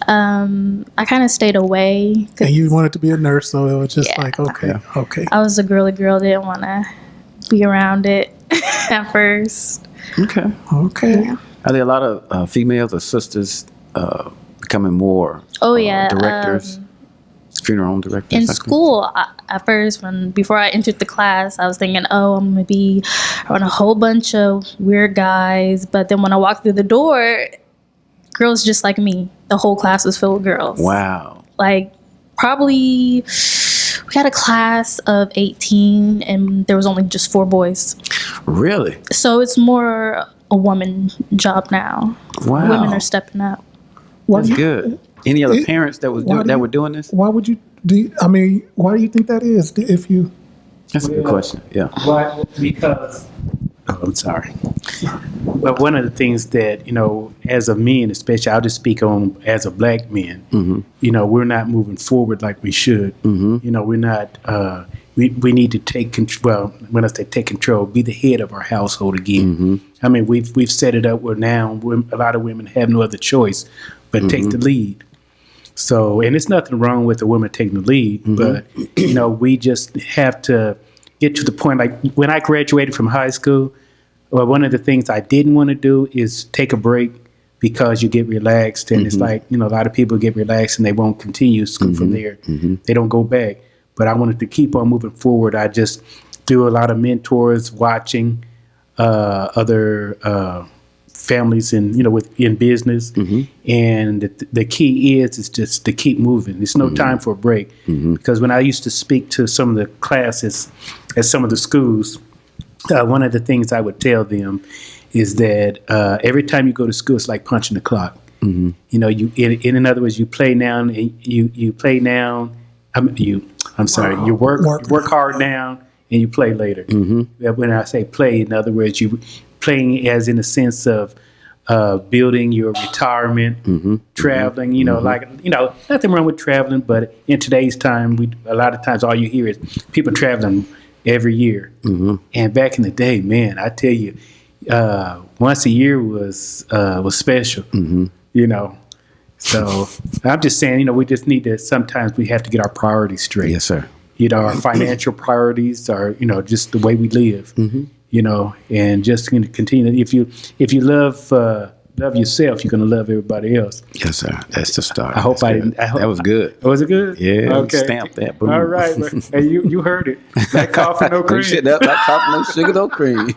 I kind of stayed away. And you wanted to be a nurse, so it was just okay. I was a girly girl, didn't want to be around it at first. Okay. Yeah. Are there a lot of females or sisters becoming more directors, funeral home directors? In school, at first, before I entered the class, I was thinking, I'm going to be around a whole bunch of weird guys. But then when I walked through the door, girls just like me. The whole class was filled with girls. Wow. Like, probably, we had a class of 18, and there was only just 4 boys. Really? So it's more a woman job now. Wow. Women are stepping up. That's good. Any other parents that were doing this? Why would you why do you think that is? That's a good question. Yeah. Why? Because I'm sorry. But one of the things that, as a men, especially, I'll just speak on as a black men, we're not moving forward like we should. We're not, we need to take control. Well, when I say take control, be the head of our household again. I mean, we've set it up where now a lot of women have no other choice but take the lead. So, and it's nothing wrong with a woman taking the lead, but, we just have to get to the point. Like when I graduated from high school, one of the things I didn't want to do is take a break because you get relaxed. And it's like, a lot of people get relaxed and they won't continue school from there. They don't go back. But I wanted to keep on moving forward. I just do a lot of mentors, watching other families in business. And the key is just to keep moving. There's no time for a break. Because when I used to speak to some of the classes at some of the schools, one of the things I would tell them is that every time you go to school, it's like punching the clock. You in other words, you play now and you play now. You work hard now and you play later. When I say play, in other words, you playing as in a sense of building your retirement, traveling. Nothing wrong with traveling, but in today's time, a lot of times all you hear is people traveling every year. And back in the day, man, I tell you, once a year was special. So I'm just saying, we just need to, sometimes we have to get our priorities straight. Yes, sir. Our financial priorities are, just the way we live, and just continue. If you love yourself, you're going to love everybody else. Yes, sir. That's the start. I hope that was good. Was it good? Yeah. Okay. Stamp that. Boom. All right. Hey, you heard it. Black coffee, no cream. Black coffee, no sugar, no cream.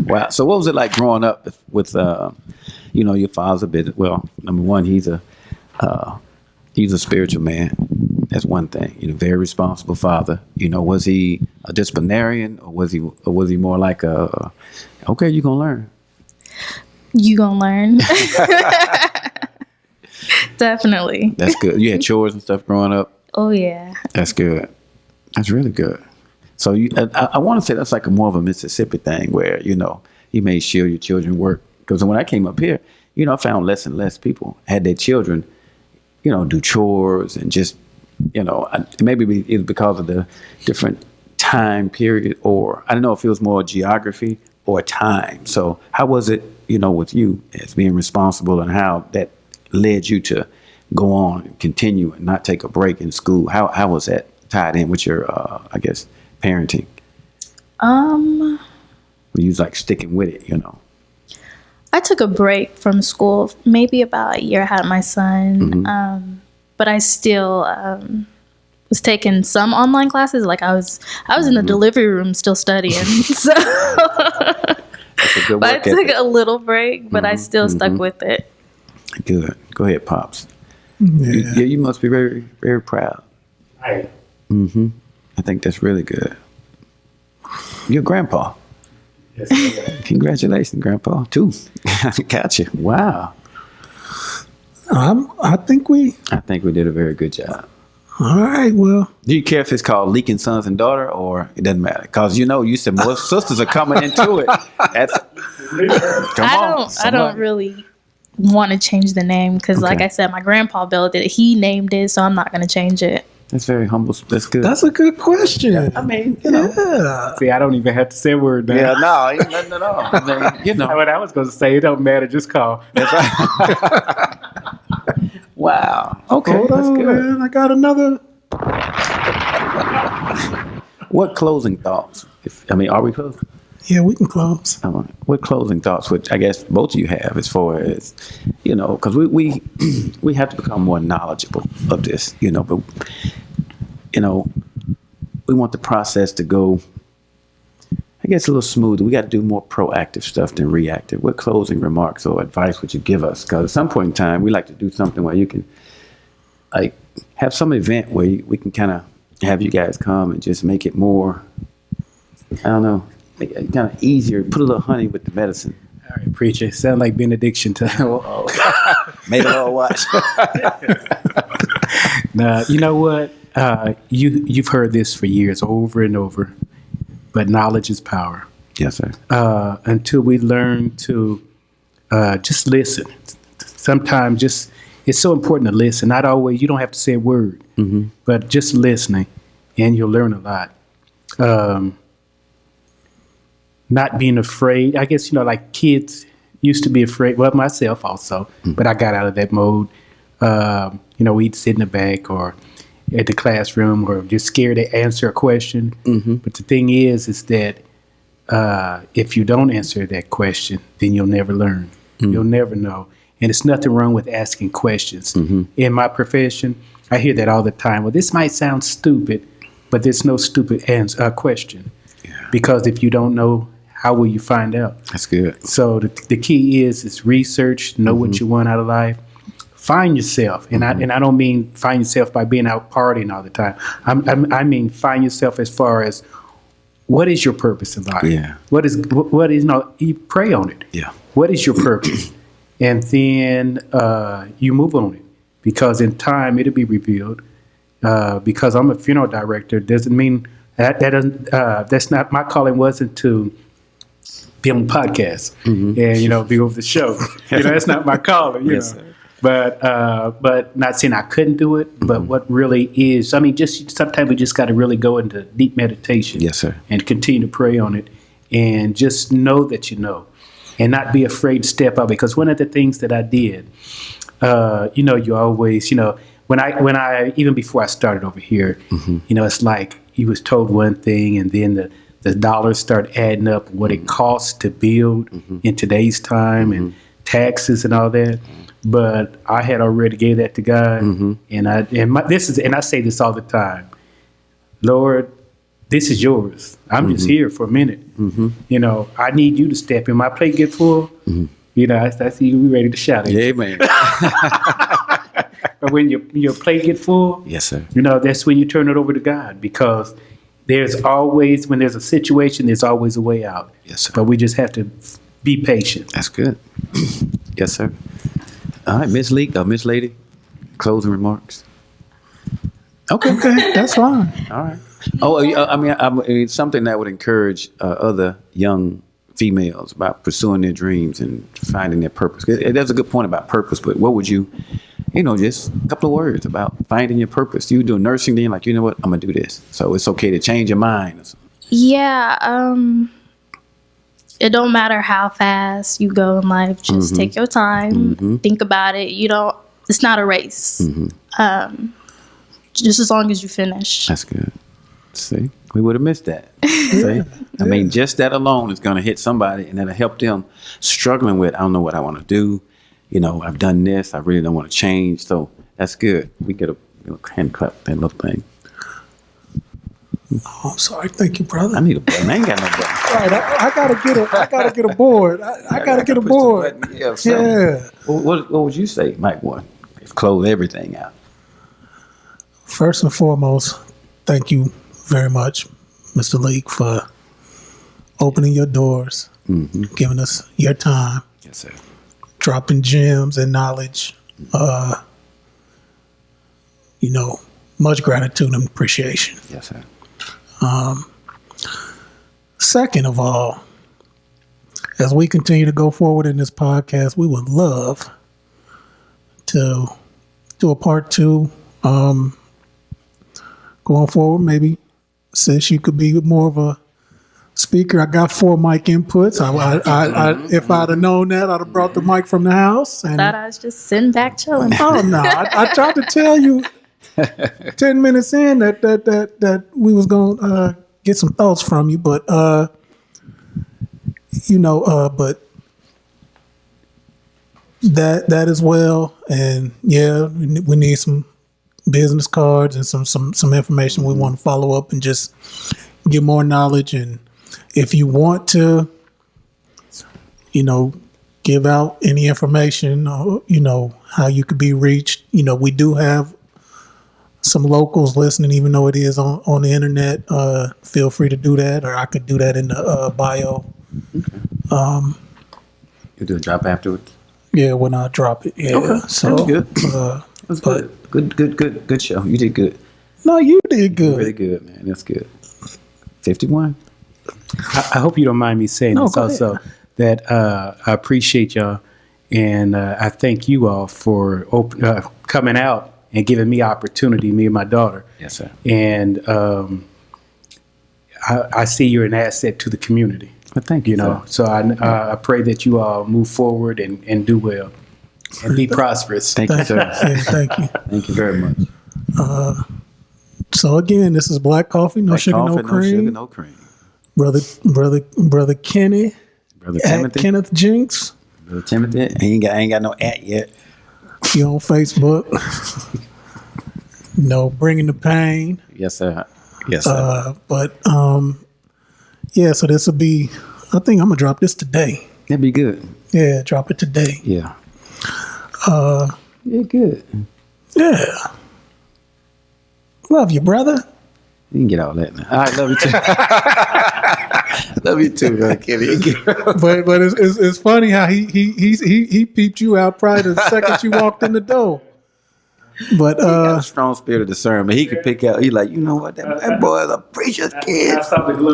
Wow. So what was it like growing up with, your father's a bit, well, number one, he's a spiritual man. That's one thing. Very responsible father. Was he a disciplinarian, or was he more like a, okay, you're gonna learn. You gonna learn. Definitely. That's good. You had chores and stuff growing up. Oh yeah. That's good. That's really good. So I want to say that's like more of a Mississippi thing where, you made sure your children work. Because when I came up here, I found less and less people had their children, do chores and just, maybe it's because of the different time period, or I don't know if it was more geography or time. So how was it, with you as being responsible, and how that led you to go on and continue and not take a break in school? How was that tied in with your, I guess, parenting? You was like sticking with it, I took a break from school, maybe about a year I had my son. But I still was taking some online classes. Like I was in the delivery room still studying. So but I took a little break, but I still stuck with it. Good. Go ahead, Pops. Yeah. You must be very, very proud. Right. I think that's really good. Your grandpa. Yes. Congratulations, Grandpa, too. Gotcha. Wow. I think we did a very good job. all right. Well, Do you care if it's called Leek and Sons and Daughter, or it doesn't matter? Because you said more sisters are coming into it. I don't really want to change the name because, like I said, my grandpa built it. He named it, so I'm not going to change it. That's very humble. That's good. that's a good question. I mean, Yeah. See, I don't even have to say a word now. yeah, no, ain't nothing at all. I mean, What I was going to say, it don't matter. Just call. That's right. Wow. Okay, Hold that's on, good. man. I got another. What closing thoughts? Are we close? Yeah, we can close. What closing thoughts, which I guess both of you have, as far as, because we have to become more knowledgeable of this, but, we want the process to go, I guess, a little smoother. We got to do more proactive stuff than reactive. What closing remarks or advice would you give us? Because at some point in time, we like to do something where you can, like, have some event where we can kind of have you guys come and just make it more, I don't know, make it kind of easier. Put a little honey with the medicine. All right, preacher. Sound like benediction time. Made it all watch. Now, you know what? You've heard this for years, over and over, but knowledge is power. Yes, sir. Until we learn to just listen. Sometimes it's so important to listen. Not always, you don't have to say a word, but just listening, and you'll learn a lot. Not being afraid. I guess, like kids used to be afraid. Well, myself also, but I got out of that mode. We'd sit in the back or at the classroom or just scared to answer a question. But the thing is that if you don't answer that question, then you'll never learn. You'll never know. And it's nothing wrong with asking questions. In my profession, I hear that all the time. Well, this might sound stupid, but there's no stupid question. Yeah. Because if you don't know, how will you find out? That's good. So the key is research, know what you want out of life. Find yourself, and I don't mean find yourself by being out partying all the time. I mean find yourself as far as what is your purpose in life? Yeah. What is you pray on it. Yeah. What is your purpose? And then you move on it, because in time it'll be revealed. Because I'm a funeral director doesn't mean that doesn't that's not my calling. Wasn't to be on the podcast and be over the show. That's not my calling. Yes, know. Sir. But not saying I couldn't do it, but what really is, just sometimes we just got to really go into deep meditation. Yes, sir. And continue to pray on it, and just know that you know, and not be afraid to step out. Because one of the things that I did, you always, when I even before I started over here, it's like you was told one thing, and then the dollars start adding up what it costs to build in today's time and taxes and all that. But I had already gave that to God, and I say this all the time, Lord, this is yours. I'm just here for a minute. I need you to step in. My plate get full. I see you ready to shout it. Yeah, man. or when your plate get full, Yes, sir. That's when you turn it over to God, because there's always, when there's a situation, there's always a way out. Yes, sir. But we just have to be patient. That's good. Yes, sir. All right, Miss Leek, Miss Lady, closing remarks. Okay, That's fine. all right. Oh, I mean, something that would encourage other young females about pursuing their dreams and finding their purpose. There's a good point about purpose, but what would you, just a couple of words about finding your purpose? You do nursing, then like, you know what, I'm gonna do this. So it's okay to change your mind. Yeah, it don't matter how fast you go in life. Just take your time, think about it. It's not a race. Just as long as you finish. That's good. See, we would have missed that. See? I mean, just that alone is going to hit somebody, and that'll help them struggling with, I don't know what I want to do. I've done this. I really don't want to change. So that's good. We get a hand clap, that little thing. Oh, I'm sorry. Thank you, brother. I need a button. I ain't got no button. Right, I gotta get a board. I gotta get a Push the board. button. Yeah. something. Yeah. What would you say, Mike? One, close everything out. First and foremost, thank you very much, Mr. Leek, for opening your doors, giving us your time, Yes, sir. dropping gems and knowledge. Much gratitude and appreciation. Yes, sir. Second of all, as we continue to go forward in this podcast, we would love to do a part 2. Going forward, maybe since you could be more of a speaker, I got 4 mic inputs. If I'd have known that, I'd have brought the mic from the house. And Thought I was just sitting back chilling. oh no, I tried to tell you 10 minutes in that we was gonna get some thoughts from you, but but that as well. And yeah, we need some business cards and some information. We want to follow up and just get more knowledge. And if you want to, give out any information, or, how you could be reached, we do have some locals listening, even though it is on the internet. Feel free to do that, or I could do that in the bio. You do a drop afterwards. Yeah, when I drop it. Yeah. Okay. So That's good. That's good. Good show. You did good. No, you did good. Really good, man. That's good. 51. I hope you don't mind me saying this go also, that I appreciate y'all, and I thank you all for coming out and giving me opportunity, me and my daughter. Yes, sir. And I see you're an asset to the community. Well, thank you. Sir. So I pray that you all move forward and do well and be prosperous. Thank you, sir. Yeah, thank you. Thank you very much. So again, this is Black Coffee, no Black sugar, coffee, no cream. No sugar, no cream. Brother Kenny, Brother at Timothy. Kenneth Jinx. Brother Timothy. Ain't got no at yet. You on Facebook? Bringing the pain. Yes, sir. Yes, sir. Yeah. So this will be. I think I'm gonna drop this today. That'd be good. Yeah, drop it today. Yeah. Yeah, good. Yeah. Love you, brother. You can get all that now. All right, love you too. Love you too, man. But it's funny how he peeped you out probably the second you walked in the door. But he got a strong spirit of discernment. He could pick out. He like, you know what? That boy is a preacher's kid. I stopped at Glow.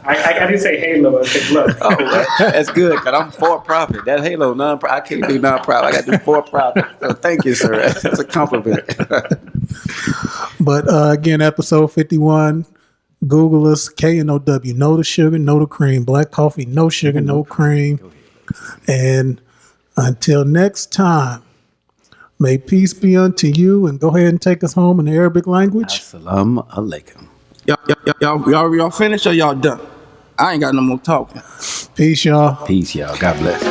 I didn't say Halo. I said Glow. Oh, that's good. Cause I'm for profit. That Halo non-profit. I can't do non-profit. I got to do for profit. So thank you, sir. That's a compliment. But again, episode 51. Google us, kNOW. No to sugar, no to cream. Black coffee, no sugar, no cream. And until next time, may peace be unto you. And go ahead and take us home in the Arabic language. Assalamu alaikum. Y'all finished or y'all done? I ain't got no more talking. Peace, y'all. Peace, y'all. God bless.